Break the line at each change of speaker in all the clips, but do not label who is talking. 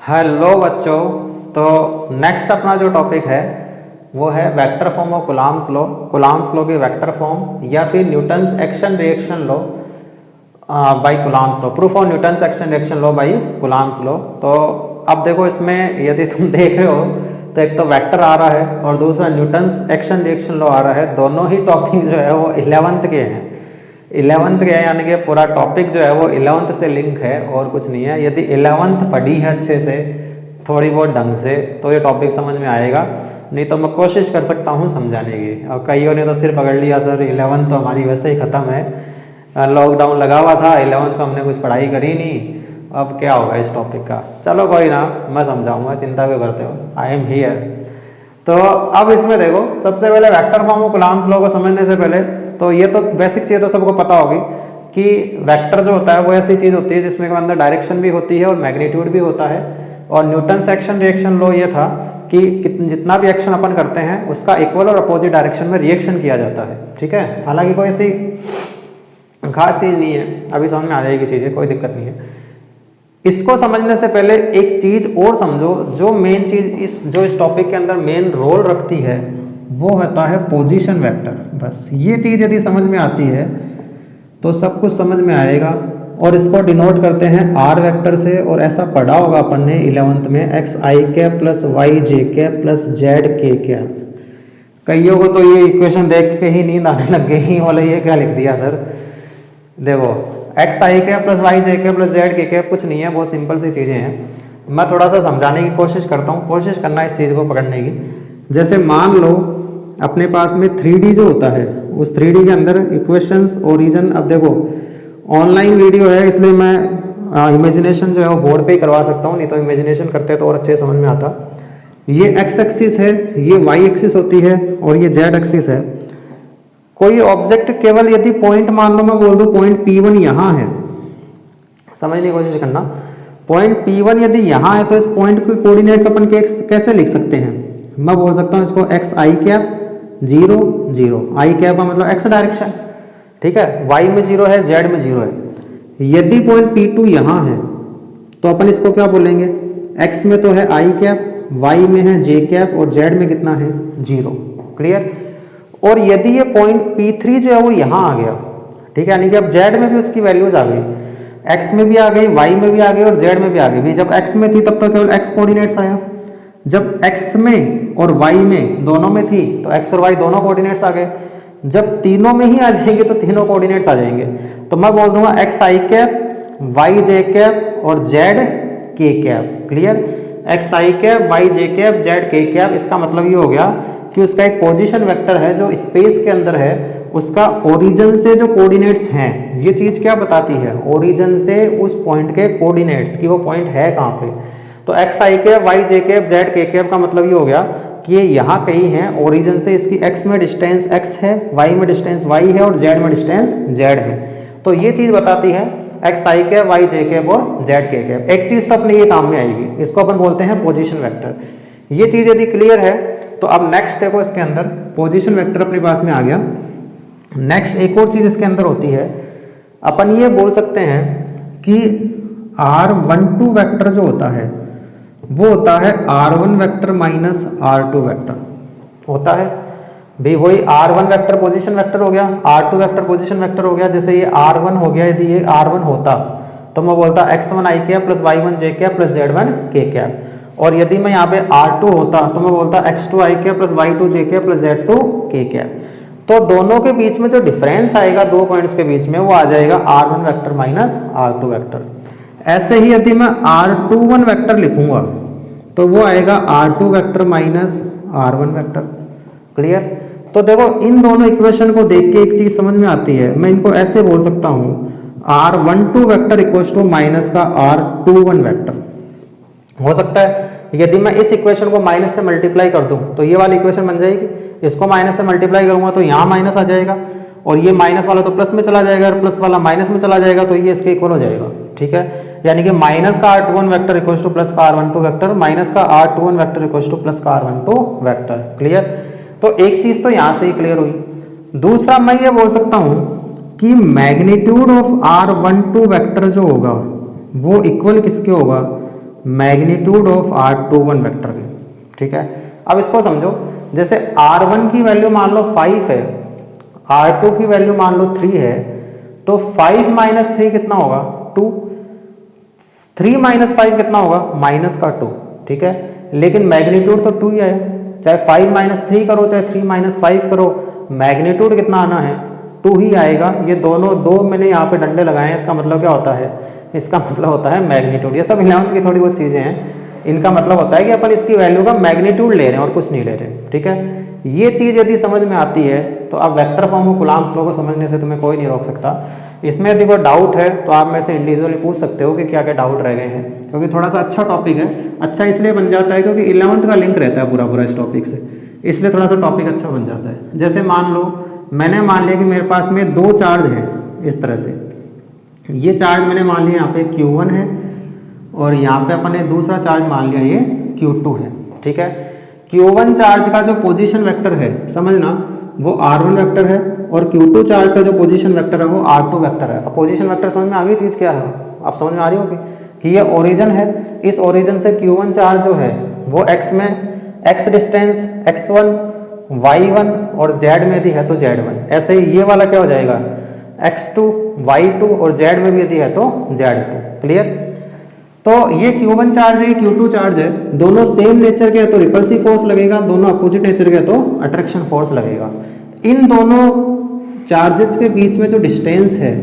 Hello बच्चों। तो next अपना जो टॉपिक है वो है vector form of Coulomb's law की वेक्टर फॉर्म या फिर Newton's action reaction law bye Coulomb's law, proof of Newton's action reaction law bye Coulomb's law. तो अब देखो इसमें यदि तुम देख रहे हो तो एक तो वेक्टर आ रहा है और दूसरा न्यूटन्स एक्शन रिएक्शन लॉ आ रहा है। दोनों ही टॉपिक जो है वो 11th के हैं। 11th के यानी कि पूरा टॉपिक जो है वो 11th से लिंक है और कुछ नहीं है। यदि 11th पढ़ी है अच्छे से थोड़ी बहुत ढंग से तो ये टॉपिक समझ में आएगा, नहीं तो मैं कोशिश कर सकता हूँ समझाने की। और कईयों ने तो सिर्फ पकड़ लिया सर 11th तो हमारी वैसे ही ख़त्म है, लॉकडाउन लगा हुआ था, 11th को हमने कुछ पढ़ाई करी नहीं, अब क्या होगा इस टॉपिक का। चलो कोई ना, मैं समझाऊंगा, चिंता क्यों करते हो, आई एम हियर। तो अब इसमें देखो, सबसे पहले vector form of Coulomb's law को समझने से पहले तो ये तो बेसिक चीज़ तो सबको पता होगी कि वेक्टर जो होता है वो ऐसी चीज़ होती है जिसमें के अंदर डायरेक्शन भी होती है और मैग्नीट्यूड भी होता है। और न्यूटन्स एक्शन रिएक्शन लॉ ये था कि जितना भी एक्शन अपन करते हैं उसका इक्वल और अपोजिट डायरेक्शन में रिएक्शन किया जाता है। ठीक है, हालांकि कोई ऐसी खास चीज़ नहीं है, अभी समझ में आ जाएगी चीज़ें, कोई दिक्कत नहीं है। इसको समझने से पहले एक चीज़ और समझो, जो मेन चीज़ इस टॉपिक के अंदर मेन रोल रखती है वो होता है पोजीशन वेक्टर। बस ये चीज़ यदि समझ में आती है तो सब कुछ समझ में आएगा। और इसको डिनोट करते हैं आर वेक्टर से, और ऐसा पढ़ा होगा अपन ने 11th में एक्स आई कैप प्लस वाई जे कैप प्लस जेड के कैप। कईयों को तो ये इक्वेशन देख के ही नींद आने लग गई, बोले ये क्या लिख दिया सर। देखो एक्स आई कैप प्लस वाई जे कैप प्लस जेड के कैप कुछ नहीं है, बहुत सिंपल सी चीज़ें हैं। मैं थोड़ा सा समझाने की कोशिश करता हूँ, कोशिश करना इस चीज़ को पकड़ने की। जैसे मान लो अपने पास में 3D जो होता है, उस 3D के अंदर इक्वेशंस ओरिजिन, अब देखो ऑनलाइन वीडियो है इसलिए मैं इमेजिनेशन जो है वो बोर्ड पे ही करवा सकता हूँ, नहीं तो इमेजिनेशन करते तो और अच्छे समझ में आता। ये एक्स एक्सिस है, ये वाई एक्सिस होती है और ये जेड एक्सिस है। कोई ऑब्जेक्ट केवल यदि पॉइंट मान लो, मैं बोल दूं पॉइंट P1 यहाँ है, समझने की कोशिश करना। पॉइंट P1 यदि यहाँ है तो इस पॉइंट के कोऑर्डिनेट्स अपन कैसे लिख सकते हैं। मैं बोल सकता हूँ इसको एक्स आई कैप 0 0, आई कैप का मतलब एक्स डायरेक्शन, ठीक है, वाई में 0 है, जेड में 0 है। यदि पॉइंट P2 यहाँ है तो अपन इसको क्या बोलेंगे, एक्स में तो है आई कैप, वाई में है जे कैप और जेड में कितना है 0। क्लियर। और यदि ये पॉइंट P3 जो है वो यहाँ आ गया, ठीक है, यानी कि अब जेड में भी उसकी वैल्यूज आ गई, एक्स में भी आ गई, वाई में भी आ गई और जेड में भी आ गई। जब एक्स में थी तब तो केवल एक्स कोऑर्डिनेट्स आया, जब एक्स में और वाई में दोनों में थी तो एक्स और वाई दोनों कोऑर्डिनेट्स आ गए। जब तीनों में ही आ जाएंगे तो तीनों कोऑर्डिनेट्स आ जाएंगे। तो मैं बोल दूंगा एक्स आई कैप, वाई जे कैप और जेड के कैप। क्लियर। एक्स आई कैप, वाई जे कैप, जेड के कैप, इसका मतलब ये हो गया कि उसका एक पोजीशन वेक्टर है जो स्पेस के अंदर है, उसका ओरिजिन से जो कोऑर्डिनेट्स हैं, ये चीज क्या बताती है, ओरिजिन से उस पॉइंट के कोऑर्डिनेट्स की वो पॉइंट है कहाँ पे। तो एक्स आई कैप, वाई जे कैप, जेड के कैप का मतलब ये हो गया कि ये यहाँ कहीं है, ओरिजिन से इसकी एक्स में डिस्टेंस एक्स है, वाई में डिस्टेंस वाई है और जेड में डिस्टेंस जेड है। तो ये चीज बताती है एक्स आई कैप, वाई जे कैप और जेड के कैप। एक चीज तो अपने ये काम में आएगी, इसको अपन बोलते हैं पोजीशन वेक्टर। ये चीज यदि क्लियर है तो अब नेक्स्ट देखो, इसके अंदर पोजीशन वेक्टर अपने पास में आ गया। नेक्स्ट एक और चीज इसके अंदर होती है, अपन ये बोल सकते हैं कि R12 वेक्टर जो होता है वो होता है R1 vector minus R2 vector होता है भी। वही R1 वेक्टर पोजीशन वेक्टर हो गया, R2 वेक्टर पोजीशन वेक्टर हो गया। जैसे ये R1 हो गया, यदि ये R1 होता तो मैं बोलता x1 i cap plus y1 j cap plus z1 k cap. और यदि मैं यहाँ पे R2 होता तो मैं बोलता x2 i cap plus y2 j cap plus z2 k cap. तो दोनों के बीच में जो डिफरेंस आएगा दो पॉइंट्स के बीच में, वो आ जाएगा R1 vector minus R2 vector. ऐसे ही यदि मैं R21 वेक्टर लिखूंगा तो वो आएगा R2 vector minus R1 vector. Clear. तो देखो इन दोनों इक्वेशन को देख के एक चीज समझ में आती है, मैं इनको ऐसे बोल सकता हूं R12 vector equals to minus का R21 वेक्टर हो सकता है। यदि मैं इस इक्वेशन को माइनस से मल्टीप्लाई कर दूं तो ये वाली इक्वेशन बन जाएगी, इसको माइनस से मल्टीप्लाई करूंगा तो यहाँ माइनस आ जाएगा और ये माइनस वाला तो प्लस में चला जाएगा और प्लस वाला माइनस में चला जाएगा, तो ये इसके इक्वल हो जाएगा। ठीक है, यानी कि माइनस का R21 vector equals two plus का R12 वेक्टर, माइनस का R21 vector equals two plus का R12 वेक्टर। क्लियर। तो एक चीज तो यहां से ही क्लियर हुई। दूसरा मैं ये बोल सकता हूं कि मैग्नीट्यूड ऑफ R12 वेक्टर जो होगा वो इक्वल किसके होगा, मैग्नीट्यूड ऑफ R21 वेक्टर की। ठीक है, अब इसको समझो, जैसे R1 की वैल्यू मान लो 5 है, R2 की वैल्यू मान लो 3 है, तो 5 माइनस 3 कितना होगा 2, 3 माइनस 5 कितना होगा माइनस का 2। ठीक है, लेकिन मैग्नीट्यूड तो 2 ही है, चाहे 5 माइनस 3 करो चाहे 3 माइनस 5 करो, मैग्नीट्यूड कितना आना है 2 ही आएगा। ये दोनों दो मैंने यहाँ पे डंडे लगाए हैं, इसका मतलब क्या होता है, इसका मतलब होता है मैग्नीट्यूड। ये सब 11th की थोड़ी बहुत चीज़ें हैं, इनका मतलब होता है कि अपन इसकी वैल्यू का मैग्नीट्यूड ले रहे हैं और कुछ नहीं ले रहे। ठीक है, ये चीज़ यदि समझ में आती है तो अब vector form of Coulomb's law को समझने से तुम्हें कोई नहीं रोक सकता। इसमें यदि कोई डाउट है तो आप मेरे से इंडिविजुअली पूछ सकते हो कि क्या क्या डाउट रह गए हैं, क्योंकि थोड़ा सा अच्छा टॉपिक है। अच्छा इसलिए बन जाता है क्योंकि 11th का लिंक रहता है पूरा पूरा इस टॉपिक से, इसलिए थोड़ा सा टॉपिक अच्छा बन जाता है। जैसे मान लो मैंने मान लिया कि मेरे पास में 2 चार्ज हैं इस तरह से, ये चार्ज मैंने मान लिया यहाँ पे Q1 है और यहाँ पे अपन ने दूसरा चार्ज मान लिया ये Q2 है। ठीक है, Q1 चार्ज का जो पोजीशन वेक्टर है समझना वो R1 वेक्टर है और Q2 चार्ज का जो पोजीशन वेक्टर है वो R2 वेक्टर है। अब पोजीशन वेक्टर समझ में आ गई चीज़ क्या है, आप समझ में आ रही होगी कि ये ओरिजिन है, इस ओरिजिन से Q1 चार्ज जो है वो x में x डिस्टेंस x1 y1 और z में यदि है तो z1, ऐसे ही ये वाला क्या हो जाएगा x2 y2 और z में भी यदि है तो z2। क्लियर, तो ये Q1 चार्ज है, Q2 चार्ज है, दोनों सेम नेचर के है तो रिपल्सिव फोर्स लगेगा, दोनों अपोजिट नेचर के है तो अट्रैक्शन फोर्स लगेगा। इन दोनों चार्जेस के बीच में जो डिस्टेंस है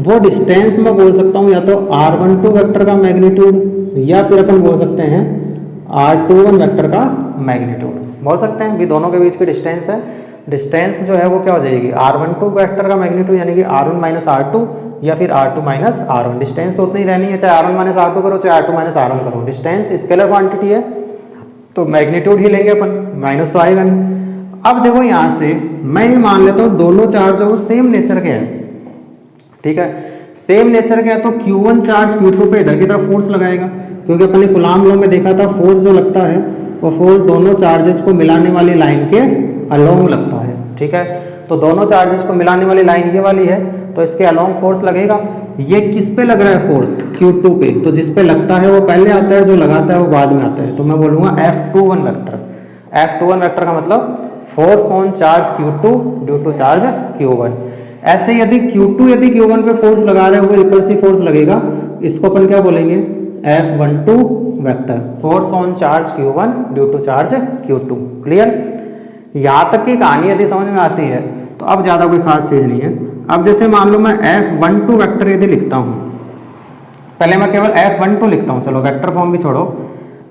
वो डिस्टेंस मैं बोल सकता हूँ या तो R12 वेक्टर का मैग्नीट्यूड या फिर अपन बोल सकते हैं R21 वेक्टर का मैग्नीट्यूड बोल सकते हैं। भी दोनों के बीच की डिस्टेंस है, डिस्टेंस जो है वो क्या हो जाएगी R12 वेक्टर का मैग्नीट्यूड यानी कि R1 माइनस R2 या फिर R2 माइनस R1। डिस्टेंस तो उतनी ही रहनी है, चाहे R1 माइनस R2 करो चाहे R2 माइनस R1 करो, डिस्टेंस स्केलर क्वांटिटी है तो मैग्नीट्यूड ही लेंगे अपन, माइनस तो आएगा नहीं। अब देखो यहाँ से मैं ये मान लेता हूँ दोनों चार्ज है वो सेम नेचर के हैं। ठीक है, सेम नेचर के है तो Q1 चार्ज Q2 पे इधर की तरफ फोर्स लगाएगा, क्योंकि अपन ने कूलम्ब लॉ में देखा था फोर्स जो लगता है वो फोर्स दोनों चार्जेस को मिलाने वाली लाइन के अलोंग लगता है। ठीक है, तो दोनों चार्जेस को मिलाने वाली लाइन ये वाली है तो इसके अलोंग फोर्स लगेगा। ये किस पे लग रहा है फोर्स Q2 पे, तो जिस पे लगता है वो पहले आता है, जो लगाता है वो बाद में आता है, तो मैं बोलूँगा F21 वेक्टर। F21 वेक्टर का मतलब force on charge Q2 due to charge Q1। ऐसे यदि Q1 पे फोर्स लगा रहे हो रिपल्सिव फोर्स लगेगा, इसको अपन क्या बोलेंगे F12 vector, force on charge Q1 due to charge Q2। Clear, यहाँ तक की कहानी यदि समझ में आती है तो अब ज़्यादा कोई खास चीज़ नहीं है। अब जैसे मान लो मैं F12 वेक्टर यदि लिखता हूँ, पहले मैं केवल F12 लिखता हूँ, चलो वेक्टर फॉर्म भी छोड़ो,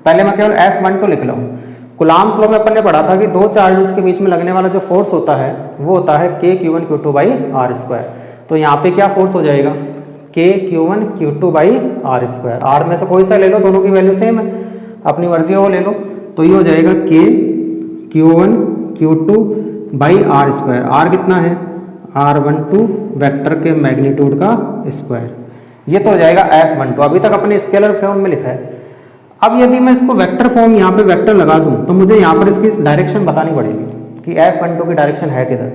पहले मैं केवल F12 लिख रहा हूँ। कूलम्ब्स लॉ में अपन ने पढ़ा था कि दो चार्जेस के बीच में लगने वाला जो फोर्स होता है वो होता है K Q1 Q2 by are square. तो यहाँ पे क्या फोर्स हो जाएगा K Q1 Q2 by are square. R में से कोई सा ले लो, दोनों की वैल्यू सेम है, अपनी मर्जी हो ले लो, तो ये हो जाएगा K Q1 Q2 by are square. R कितना है R12 वेक्टर के मैग्नीट्यूड का स्क्वायर, ये तो हो जाएगा F12। अभी तक अपने स्केलर फॉर्म में लिखा है। अब यदि मैं इसको वेक्टर फॉर्म यहाँ पे वेक्टर लगा दूं तो मुझे यहाँ पर इसकी डायरेक्शन बतानी पड़ेगी कि F12 की डायरेक्शन है किधर।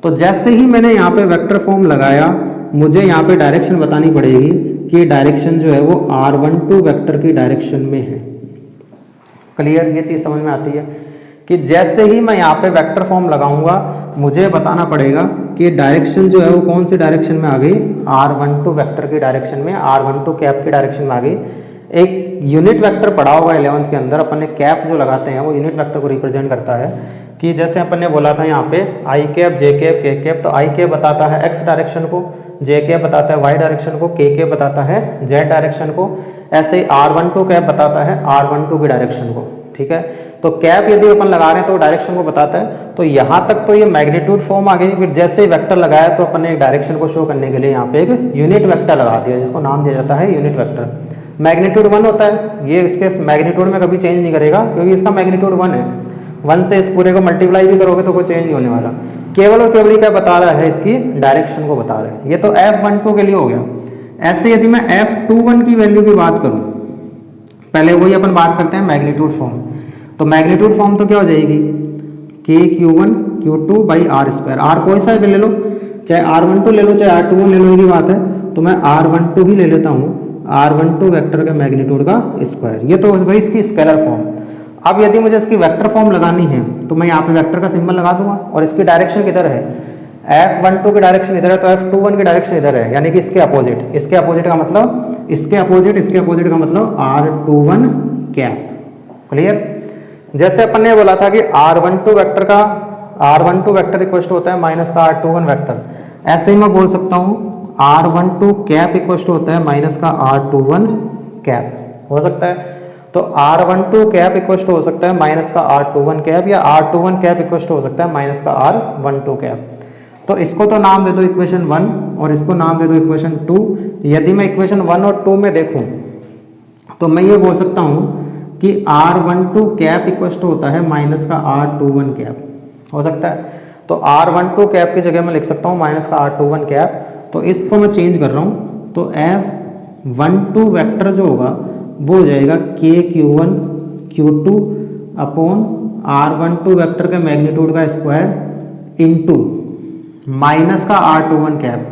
तो जैसे ही मैंने यहाँ पे वेक्टर फॉर्म लगाया मुझे यहाँ पे डायरेक्शन बतानी पड़ेगी कि डायरेक्शन जो है वो R12 वेक्टर की डायरेक्शन में है। क्लियर, ये चीज़ समझ में आती है कि जैसे ही मैं यहाँ पे वेक्टर फॉर्म लगाऊंगा मुझे बताना पड़ेगा कि डायरेक्शन जो है वो कौन सी डायरेक्शन में आ गई, R12 वेक्टर की डायरेक्शन में, R12 कैप की डायरेक्शन में आ गई। एक यूनिट वेक्टर पढ़ा होगा 11th के अंदर, अपन ने कैप जो लगाते हैं वो यूनिट वेक्टर को रिप्रेजेंट करता है। कि जैसे अपन ने बोला था यहाँ पे आई कैप जे कैप के कैप, तो आई कैप बताता है एक्स डायरेक्शन को, जे कैप बताता है वाई डायरेक्शन को, के कैप बताता है जेड डायरेक्शन को। ऐसे ही R12 कैप बताता है R12 की डायरेक्शन को। ठीक है, तो कैप यदि अपन लगा रहे हैं तो डायरेक्शन को बताता है। तो यहाँ तक तो ये मैग्नीट्यूड फॉर्म आ गई। फिर जैसे ही वेक्टर लगाया तो अपन ने एक डायरेक्शन को शो करने के लिए यहाँ पे एक यूनिट वेक्टर लगा दिया जिसको नाम दिया जाता है यूनिट वेक्टर। मैग्नीट्यूड 1 होता है, ये इसके मैग्नीट्यूड में कभी चेंज नहीं करेगा क्योंकि इसका मैग्नीट्यूड 1 है। 1 से इस पूरे को मल्टीप्लाई भी करोगे तो कोई चेंज नहीं होने वाला। केवल और केवल क्या बता रहा है, इसकी डायरेक्शन को बता रहा है। ये तो F12 के लिए हो गया। ऐसे यदि मैं F21 की वैल्यू की बात करूं, पहले वही अपन बात करते हैं मैग्नीट्यूड फॉर्म। तो मैग्नीट्यूड फॉर्म तो क्या हो जाएगी K Q1 Q2 by are square. R कोई सा भी ले लो, चाहे R12 ले लो चाहे R21 ले लो, ये बात है। तो मैं R12 ही ले लेता हूँ। r12 वेक्टर के मैग्नीट्यूड का स्क्वायर। ये तो भाई इसकी स्केलर फॉर्म। अब यदि मुझे इसकी वेक्टर फॉर्म लगानी है तो मैं यहाँ पे वेक्टर का सिंबल लगा दूंगा और इसकी डायरेक्शन किधर है, F12 की डायरेक्शन इधर है तो F21 की डायरेक्शन इधर है, यानी कि इसके अपोजिट। इसके अपोजिट का मतलब इसके अपोजिट का मतलब R21 कैप। क्लियर। जैसे अपन ने बोला था कि R12 वेक्टर इक्वल टू होता है माइनस का R21 वेक्टर, ऐसे ही मैं बोल सकता हूँ R12 कैप इक्वल टू होता है माइनस का R21 कैप। हो सकता है तो R12 कैप इक्वल टू हो सकता है माइनस का R21 कैप, या R21 कैप इक्वल टू हो सकता है माइनस का R12 कैप। तो इसको तो नाम दे दो इक्वेशन 1 और इसको नाम दे दो इक्वेशन 2। यदि मैं इक्वेशन 1 और 2 में देखूं तो मैं ये बोल सकता हूं कि R12 कैप इक्वल टू होता है माइनस का R21 कैप। हो सकता है तो R12 कैप की जगह मैं लिख सकता हूं माइनस का R21 कैप। तो इसको मैं चेंज कर रहा हूं तो F12 वेक्टर जो होगा वो हो जाएगा KQ1 Q2 upon R12 vector के मैग्नीट्यूड का स्क्वायर इनटू माइनस का R21 कैप।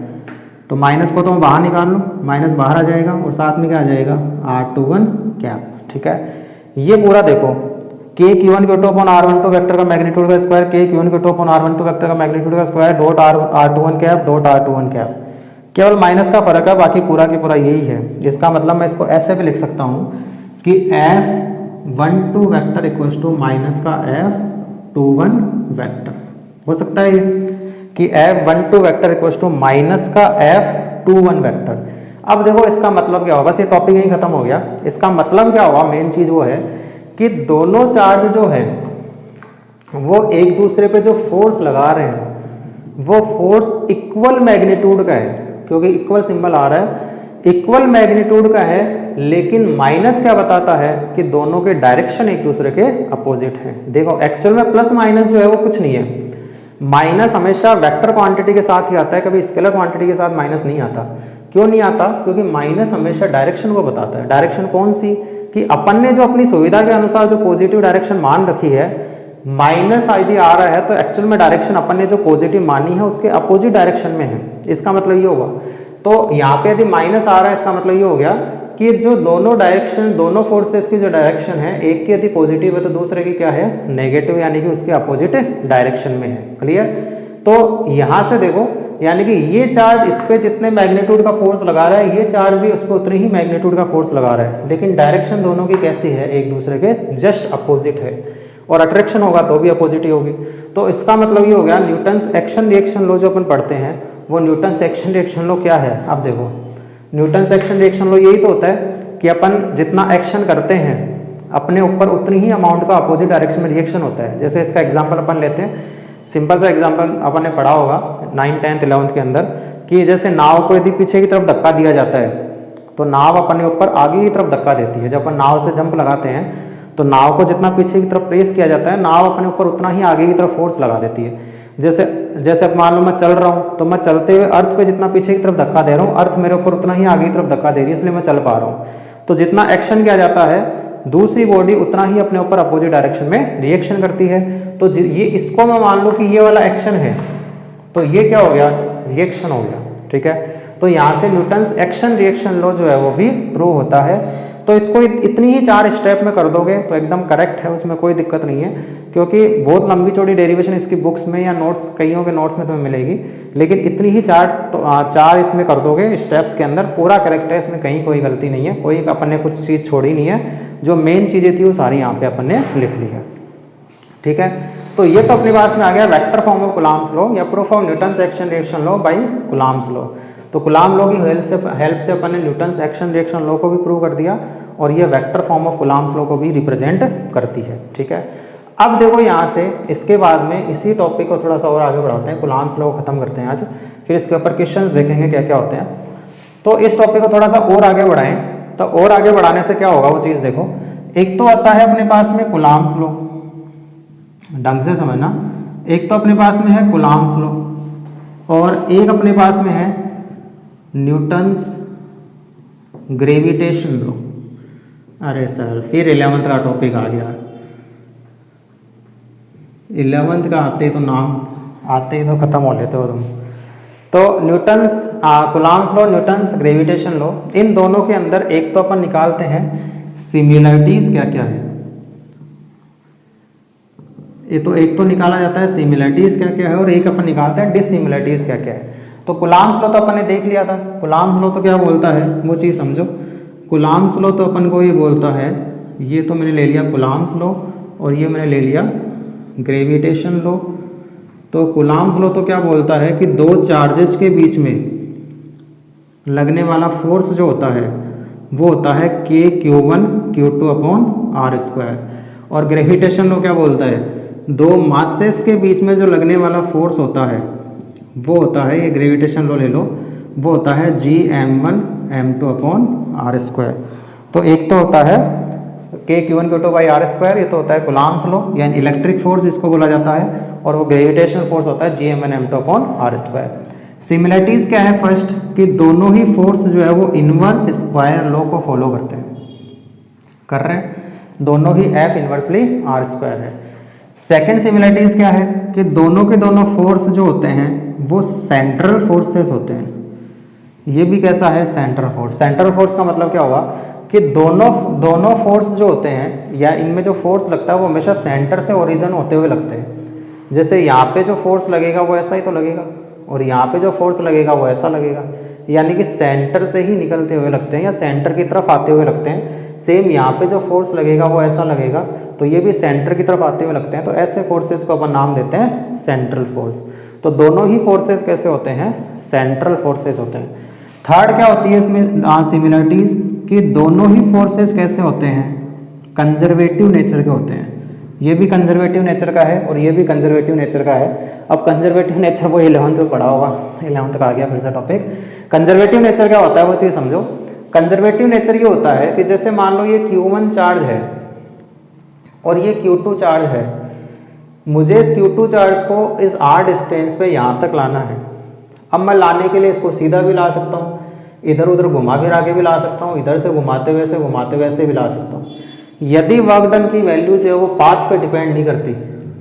तो माइनस को तो मैं बाहर निकाल लूँ, माइनस बाहर आ जाएगा और साथ में क्या आ जाएगा R21 कैप। ठीक है, ये पूरा देखो KQ1 Q2 upon R12 vector का मैग्नीट्यूड का square, KQ1 Q2 upon R12 vector का मैग्नीट्यूड का square dot R21 cap dot R21 cap. केवल माइनस का फर्क है, बाकी पूरा की पूरा यही है। इसका मतलब मैं इसको ऐसे भी लिख सकता हूँ कि F12 vector equals to minus का F21 वेक्टर। हो सकता है कि F12 vector equals to minus का F21 वेक्टर। अब देखो इसका मतलब क्या होगा, बस ये टॉपिक यही खत्म हो गया। इसका मतलब क्या होगा, मेन चीज वो है कि दोनों चार्ज जो है वो एक दूसरे पे जो फोर्स लगा रहे हैं वो फोर्स इक्वल मैग्नीट्यूड का है, क्योंकि इक्वल सिंबल आ रहा है, इक्वल मैग्नीट्यूड का है। लेकिन माइनस क्या बताता है कि दोनों के डायरेक्शन एक दूसरे के अपोजिट हैं। देखो एक्चुअल में प्लस माइनस जो है वो कुछ नहीं है, माइनस हमेशा वेक्टर क्वांटिटी के साथ ही आता है, कभी स्केलर क्वांटिटी के साथ माइनस नहीं आता। क्यों नहीं आता, क्योंकि माइनस हमेशा डायरेक्शन को बताता है। डायरेक्शन कौन सी, कि अपन ने जो अपनी सुविधा के अनुसार जो पॉजिटिव डायरेक्शन मान रखी है, माइनस यदि आ रहा है तो एक्चुअल में डायरेक्शन अपन ने जो पॉजिटिव मानी है उसके अपोजिट डायरेक्शन में है। इसका मतलब ये होगा, तो यहाँ पे यदि माइनस आ रहा है इसका मतलब ये हो गया कि जो दोनों डायरेक्शन, दोनों फोर्सेस की जो डायरेक्शन है, एक की यदि पॉजिटिव है तो दूसरे की क्या है, नेगेटिव, यानी कि उसके अपोजिट डायरेक्शन में है। क्लियर। तो यहाँ से देखो, यानी कि ये चार्ज इस पे जितने मैग्नीट्यूड का फोर्स लगा रहा है, ये चार्ज भी उस पर उतनी ही मैग्नीट्यूड का फोर्स लगा रहा है, लेकिन डायरेक्शन दोनों की कैसी है, एक दूसरे के जस्ट अपोजिट है। और अट्रैक्शन होगा तो भी अपोजिट ही होगी। तो इसका मतलब ये हो गया, न्यूटन्स एक्शन रिएक्शन लॉ जो अपन पढ़ते हैं वो न्यूटन्स एक्शन रिएक्शन लॉ क्या है। अब देखो न्यूटन्स एक्शन रिएक्शन लॉ यही तो होता है कि अपन जितना एक्शन करते हैं अपने ऊपर उतनी ही अमाउंट का अपोजिट डायरेक्शन में रिएक्शन होता है। जैसे इसका एग्जाम्पल अपन लेते हैं, सिंपल सा एग्जाम्पल अपन ने पढ़ा होगा 9th 10th 11th के अंदर, कि जैसे नाव को यदि पीछे की तरफ धक्का दिया जाता है तो नाव अपने ऊपर आगे की तरफ धक्का देती है। जब अपन नाव से जंप लगाते हैं तो नाव को जितना पीछे की तरफ प्रेस किया जाता है, नाव अपने ऊपर उतना ही आगे की तरफ फोर्स लगा देती है। जैसे अब मान लो मैं चल रहा हूँ तो मैं चलते हुए अर्थ पे जितना पीछे की तरफ धक्का दे रहा हूँ, अर्थ मेरे ऊपर उतना ही आगे की तरफ धक्का दे रही है, इसलिए मैं चल पा रहा हूँ। तो जितना एक्शन किया जाता है दूसरी बॉडी उतना ही अपने ऊपर अपोजिट डायरेक्शन में रिएक्शन करती है। तो ये इसको मैं मान लूँ कि ये वाला एक्शन है तो ये क्या हो गया, रिएक्शन हो गया। ठीक है, तो यहाँ से न्यूटन्स एक्शन रिएक्शन लॉ जो है वो भी प्रूव होता है। तो इसको इतनी ही 4 स्टेप में कर दोगे तो एकदम करेक्ट है, उसमें कोई दिक्कत नहीं है, क्योंकि बहुत लंबी चौड़ी डेरिवेशन इसकी बुक्स में या नोट्स, कईयों के नोट्स में तुम्हें मिलेगी, लेकिन इतनी ही 4 इसमें कर दोगे स्टेप्स के अंदर, पूरा करेक्ट है, इसमें कहीं कोई गलती नहीं है, कोई अपन ने कुछ चीज़ छोड़ी नहीं है। जो मेन चीज़ें थी वो सारी यहाँ पे अपन ने लिख ली है। ठीक है, तो ये तो अपनी पास में आ गया vector form of Coulomb's law या proof of Newton's action reaction law by Coulomb's law. तो कूलम्ब लॉ की हेल्प से अपन ने न्यूटन्स एक्शन रिएक्शन लॉ को भी प्रूव कर दिया और ये vector form of Coulomb's law को भी रिप्रेजेंट करती है। ठीक है, अब देखो यहाँ से इसके बाद में इसी टॉपिक को थोड़ा सा और आगे बढ़ाते हैं, कूलम्ब्स लॉ को खत्म करते हैं आज, फिर इसके ऊपर क्वेश्चंस देखेंगे क्या क्या होते हैं। तो इस टॉपिक को थोड़ा सा और आगे बढ़ाएं, तो और आगे बढ़ाने से क्या होगा वो चीज़ देखो। एक तो आता है अपने पास में कूलम्ब्स लॉ, ढंग से समझना, एक तो अपने पास में है कूलम्ब्स लॉ और एक अपने पास में है न्यूटन्स ग्रेविटेशन लॉ। अरे सर फिर 11th का टॉपिक आ गया, 11th का आते ही तो नाम आते ही तो खत्म हो लेते हो तुम। तो Newton's Coulomb's law, Newton's gravitation law, इन दोनों के अंदर एक तो अपन निकालते हैं सिमिलरिटीज क्या क्या है। ये तो एक तो निकाला जाता है सिमिलरिटीज क्या क्या है, और एक अपन निकालते हैं डिसिमिलरिटीज क्या क्या है। तो कूलम्ब्स लॉ तो अपन ने देख लिया था। कूलम्ब्स लॉ तो क्या बोलता है वो चीज़ समझो। कूलम्ब्स लॉ तो अपन को ये बोलता है, ये तो मैंने ले लिया कूलम्ब्स लॉ और ये मैंने ले लिया ग्रेविटेशन लॉ। तो कूलम्ब्स लॉ तो क्या बोलता है कि दो चार्जेस के बीच में लगने वाला फोर्स जो होता है वो होता है Q1 Q2 upon r square. और ग्रेविटेशन लॉ क्या बोलता है, दो मासेस के बीच में जो लगने वाला फोर्स होता है वो होता है, ये ग्रेविटेशन लॉ ले लो, वो होता है Gm1 m2 upon r square. तो एक तो होता है Q1 Q2 by are square, ये तो होता है कूलम्ब्स लॉ यानी इलेक्ट्रिक फोर्स इसको बोला जाता है, और वो ग्रेविटेशनल फोर्स होता है Gm1 m2 upon r square. Similarities क्या है, फर्स्ट कि दोनों ही फोर्स जो है वो इनवर्स स्क्वायर लॉ को फॉलो करते हैं, कर रहे हैं, दोनों ही F इनवर्सली आर स्क्वायर है। सेकेंड सिमिलरिटीज क्या है कि दोनों के दोनों फोर्स जो होते हैं वो सेंट्रल फोर्सेस होते हैं। ये भी कैसा है, सेंट्रल फोर्स। सेंट्रल फोर्स का मतलब क्या होगा कि दोनों फोर्स जो होते हैं या इनमें जो फोर्स लगता है वो हमेशा सेंटर से ओरिजिन होते हुए लगते हैं। जैसे यहाँ पे जो फोर्स लगेगा वो ऐसा ही तो लगेगा, और यहाँ पे जो फोर्स लगेगा वो ऐसा लगेगा, यानी कि सेंटर से ही निकलते हुए लगते हैं या सेंटर की तरफ आते हुए लगते हैं। सेम यहाँ पे जो फोर्स लगेगा वो ऐसा लगेगा, तो ये भी सेंटर की तरफ आते हुए लगते हैं। तो ऐसे फोर्सेस को अपन नाम देते हैं सेंट्रल फोर्स। तो दोनों ही फोर्सेस कैसे होते हैं, सेंट्रल फोर्सेस होते हैं। थर्ड क्या होती है इसमें सिमिलरिटीज कि दोनों ही फोर्सेस कैसे होते हैं, कंजर्वेटिव नेचर के होते हैं। ये भी कंजर्वेटिव नेचर का है और ये भी कंजर्वेटिव नेचर का है। अब कंजर्वेटिव नेचर वो 11th में पढ़ा होगा, 11th का आ गया फिर से टॉपिक। कंजर्वेटिव नेचर क्या होता है वो चीज़ समझो। कंजर्वेटिव नेचर ये होता है कि जैसे मान लो ये Q1 चार्ज है और ये Q2 चार्ज है, मुझे इस Q2 चार्ज को इस r डिस्टेंस पे यहाँ तक लाना है। अब मैं लाने के लिए इसको सीधा भी ला सकता हूँ, इधर उधर घुमा फिरा के भी ला सकता हूँ, इधर से घुमाते हुए से घुमाते हुए से भी ला सकता हूँ। यदि वर्क डन की वैल्यू जो है वो पाथ पे डिपेंड नहीं करती,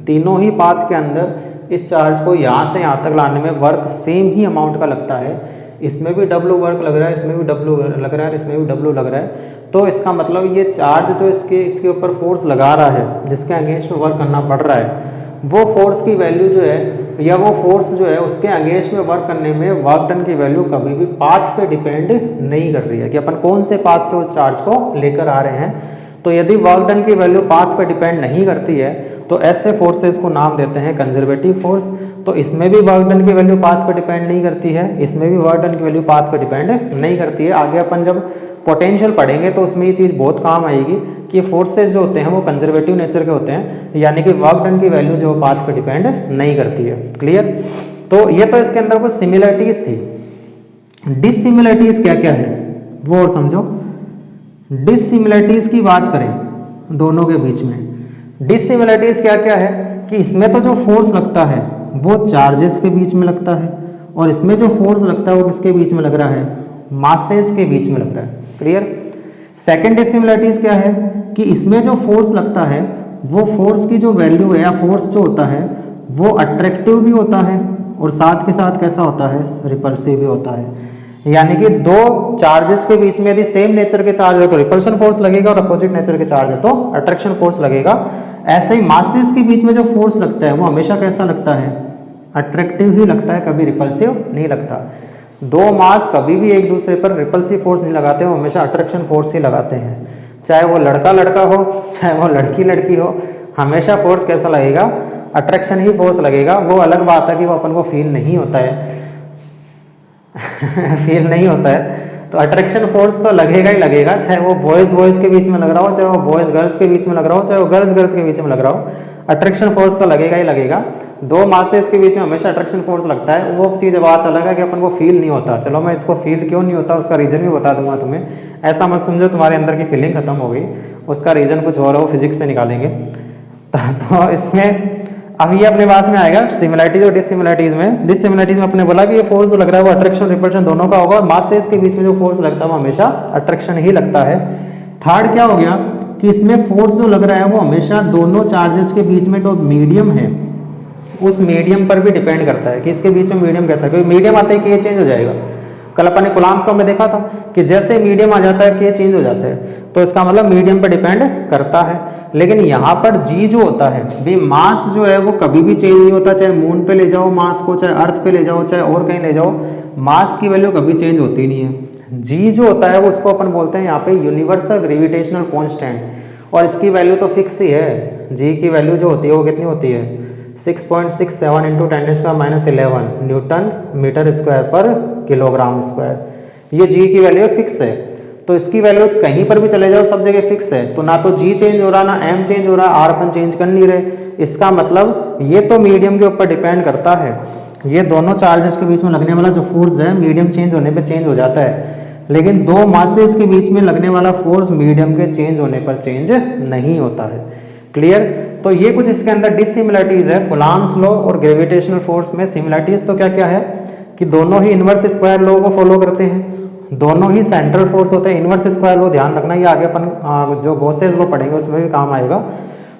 तीनों ही पाथ के अंदर इस चार्ज को यहाँ से यहाँ तक लाने में वर्क सेम ही अमाउंट का लगता है। इसमें भी W वर्क लग रहा है, इसमें भी W लग रहा है, इसमें भी W लग रहा है। तो इसका मतलब ये चार्ज जो इसके ऊपर फोर्स लगा रहा है, जिसके अगेंस्ट में वर्क करना पड़ रहा है, वो फोर्स की वैल्यू जो है या वो फोर्स जो है उसके अगेंस्ट में वर्क करने में वर्क डन की वैल्यू कभी भी पाथ पे डिपेंड नहीं कर रही है कि अपन कौन से पाथ से उस चार्ज को लेकर आ रहे हैं। तो यदि वर्क डन की वैल्यू पाथ पे डिपेंड नहीं करती है तो ऐसे फोर्सेस को नाम देते हैं कंजर्वेटिव फोर्स। तो इसमें भी वर्क डन की वैल्यू पाथ पे डिपेंड नहीं करती है, इसमें भी वर्क डन की वैल्यू पाथ पे डिपेंड नहीं करती है। आगे अपन जब पोटेंशियल पढ़ेंगे तो उसमें ये चीज़ बहुत काम आएगी कि फोर्सेस जो होते हैं वो कंजर्वेटिव नेचर के होते हैं, यानी कि वर्क डन की वैल्यू जो पाथ पे डिपेंड नहीं करती है। क्लियर। तो ये तो इसके अंदर कुछ सिमिलरिटीज थी। डिसिमिलरिटीज क्या क्या है वो और समझो। डिसिमिलरिटीज की बात करें दोनों के बीच में, डिसिमिलरिटीज क्या क्या है कि इसमें तो जो फोर्स लगता है वो चार्जेस के बीच में लगता है, और इसमें जो फोर्स लगता है वो किसके बीच में लग रहा है, मासेस के बीच में लग रहा है। क्लियर। सेकेंड डिसिमिलरिटीज क्या है कि इसमें जो फोर्स लगता है वो फोर्स की जो वैल्यू है या फोर्स जो होता है वो अट्रैक्टिव भी होता है और साथ के साथ कैसा होता है, रिपल्सिव भी होता है। यानी कि दो चार्जेस के बीच में यदि सेम नेचर के चार्ज है तो रिपल्शन फोर्स लगेगा, और अपोजिट नेचर के चार्ज है तो अट्रैक्शन फोर्स लगेगा। ऐसे ही मासेस के बीच में जो फोर्स लगता है वो हमेशा कैसा लगता है, अट्रैक्टिव ही लगता है, कभी रिपल्सिव नहीं लगता। दो मास कभी भी एक दूसरे पर रिपल्सिव फोर्स नहीं लगाते, वो हमेशा अट्रैक्शन फोर्स ही लगाते हैं। चाहे वो लड़का लड़का हो, चाहे वो लड़की लड़की हो, हमेशा फोर्स कैसा लगेगा, अट्रैक्शन ही फोर्स लगेगा। वो अलग बात है कि वो अपन को फील नहीं होता है फील नहीं होता है, तो अट्रैक्शन फोर्स तो लगेगा ही लगेगा, चाहे वो बॉयज बॉयज के बीच में लग रहा हो, चाहे वो बॉयज गर्ल्स के बीच में लग रहा हो, चाहे वो गर्ल्स गर्ल्स के बीच में लग रहा हो, अट्रैक्शन फोर्स तो लगेगा ही लगेगा। दो मासेस के बीच में हमेशा अट्रैक्शन फोर्स लगता है। वो चीज़ बात अलग है कि अपन को फील नहीं होता। चलो मैं इसको फील क्यों नहीं होता उसका रीज़न भी बता दूंगा तुम्हें। ऐसा मत समझो तुम्हारे अंदर की फीलिंग खत्म हो गई, उसका रीज़न कुछ और हो, फिजिक्स से निकालेंगे। तो इसमें अब ये अपने पास में आएगा सिमिलरिटीज और डिसिमिलरिटीज में। डिसिमिलरिटीज में अपने बोला कि ये फोर्स जो लग रहा है वो अट्रैक्शन रिपल्शन दोनों का होगा, और मासेस के बीच में जो फोर्स लगता है वो हमेशा अट्रैक्शन ही लगता है। थर्ड क्या हो गया कि इसमें फोर्स जो लग रहा है वो हमेशा दोनों चार्जेस के बीच में जो मीडियम है उस मीडियम पर भी डिपेंड करता है कि इसके बीच में मीडियम कैसा है, क्योंकि मीडियम आते ही कि ये चेंज हो जाएगा। कल अपन ने कूलम्ब्स लॉ में देखा था कि जैसे मीडियम आ जाता है के चेंज हो जाता है, तो इसका मतलब मीडियम पे डिपेंड करता है। लेकिन यहाँ पर जी जो होता है भी, मास जो है वो कभी भी चेंज नहीं होता, चाहे मून पे ले जाओ मास को, चाहे अर्थ पे ले जाओ, चाहे और कहीं ले जाओ, मास की वैल्यू कभी चेंज होती नहीं है। जी जो होता है वो उसको अपन बोलते हैं यहाँ पे यूनिवर्सल ग्रेविटेशनल कांस्टेंट, और इसकी वैल्यू तो फिक्स ही है। जी की वैल्यू जो होती है वो कितनी होती है 6.67 इंटू 10⁻11 न्यूटन मीटर स्क्वायर पर किलोग्राम स्क्वायर। ये जी की वैल्यू फिक्स है, तो इसकी वैल्यू कहीं पर भी चले जाओ सब जगह फिक्स है, तो ना तो जी चेंज हो रहा ना एम चेंज हो रहा, आर अपन चेंज कर नहीं रहे। इसका मतलब ये तो मीडियम के ऊपर डिपेंड करता है, ये दोनों चार्जेस के बीच में लगने वाला जो फोर्स है मीडियम चेंज होने पे चेंज हो जाता है, लेकिन दो मासेस के बीच में लगने वाला फोर्स मीडियम के चेंज होने पर चेंज नहीं होता है। क्लियर? तो ये कुछ इसके अंदर डिसिमिलरिटीज है कूलम्ब्स लॉ और ग्रेविटेशनल फोर्स में। सिमिलरिटीज तो क्या क्या है कि दोनों ही इनवर्स स्क्वायर लॉ को फॉलो करते हैं, दोनों ही सेंट्रल फोर्स होते हैं। इनवर्स स्क्वायर लॉ ध्यान रखना, ये आगे अपन जो गॉसेस लॉ पढ़ेंगे उसमें भी काम आएगा।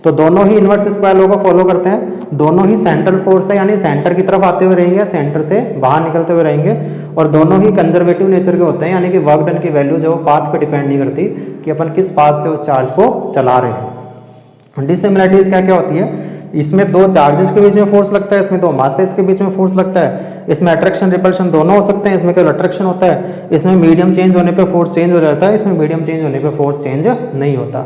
तो दोनों ही इनवर्स स्क्वायर लॉ को फॉलो करते हैं, दोनों ही सेंट्रल फोर्स है, यानी सेंटर की तरफ आते हुए रहेंगे, सेंटर से बाहर निकलते हुए रहेंगे, और दोनों ही कंजर्वेटिव नेचर के होते हैं, यानी कि वर्क डन की वैल्यू जो पाथ पे डिपेंड नहीं करती कि अपन किस पाथ से उस चार्ज को चला रहे हैं। डिसिमिलरिटीज क्या क्या होती है, इसमें दो चार्जेस के बीच में फोर्स लगता है, इसमें दो मासेस के बीच में फोर्स लगता है, इसमें अट्रैक्शन रिपल्शन दोनों हो सकते हैं, इसमें केवल अट्रैक्शन होता है, इसमें मीडियम चेंज होने पे फोर्स चेंज हो जाता है, इसमें मीडियम चेंज होने पे फोर्स चेंज नहीं होता।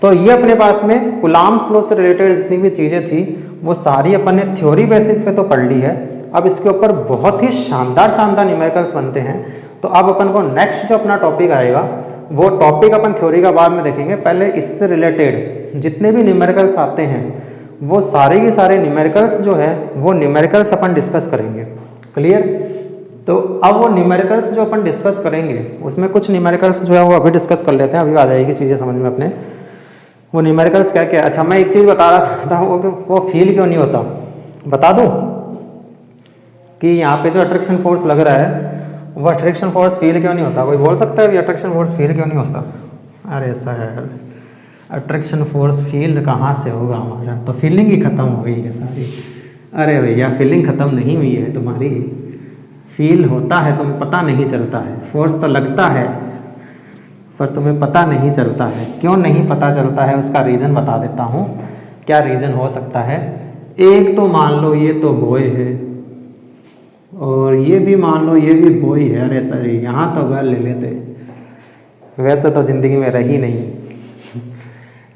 तो ये अपने पास में कूलम्ब्स लॉ से रिलेटेड जितनी भी चीज़ें थी वो सारी अपन ने थ्योरी बेसिस पे तो पढ़ ली है। अब इसके ऊपर बहुत ही शानदार शानदार न्यूमेरिकल्स बनते हैं। तो अब अपन को नेक्स्ट जो अपना टॉपिक आएगा वो टॉपिक अपन थ्योरी का बाद में देखेंगे, पहले इससे रिलेटेड जितने भी न्यूमेरिकल्स आते हैं वो सारे के सारे न्यूमेरिकल्स जो है वो न्यूमेरिकल्स अपन डिस्कस करेंगे। क्लियर? तो अब वो न्यूमेरिकल्स जो अपन डिस्कस करेंगे उसमें कुछ न्यूमेरिकल्स जो है वो अभी डिस्कस कर लेते हैं, अभी आ जाएगी चीज़ें समझ में अपने। वो न्यूमेरिकल्स क्या क्या। अच्छा, मैं एक चीज़ बता रहा था, वो फील क्यों नहीं होता बता दूं कि यहाँ पे जो अट्रैक्शन फोर्स लग रहा है वो अट्रैक्शन फोर्स फील क्यों नहीं होता। कोई बोल सकता है भी अट्रैक्शन फोर्स फील क्यों नहीं होता? अरे ऐसा है, अट्रैक्शन फोर्स फील कहाँ से होगा हमारा, तो फीलिंग ही खत्म हो गई है सारी। अरे भैया फीलिंग खत्म नहीं हुई है तुम्हारी, फील होता है तुम्हें पता नहीं चलता है, फोर्स तो लगता है पर तुम्हें पता नहीं चलता है। क्यों नहीं पता चलता है उसका रीज़न बता देता हूँ। क्या रीज़न हो सकता है? एक तो मान लो ये तो बॉय है और ये भी मान लो ये भी बॉय है। अरे सर यहाँ तो गर्ल ले लेते, वैसे तो ज़िंदगी में रही नहीं।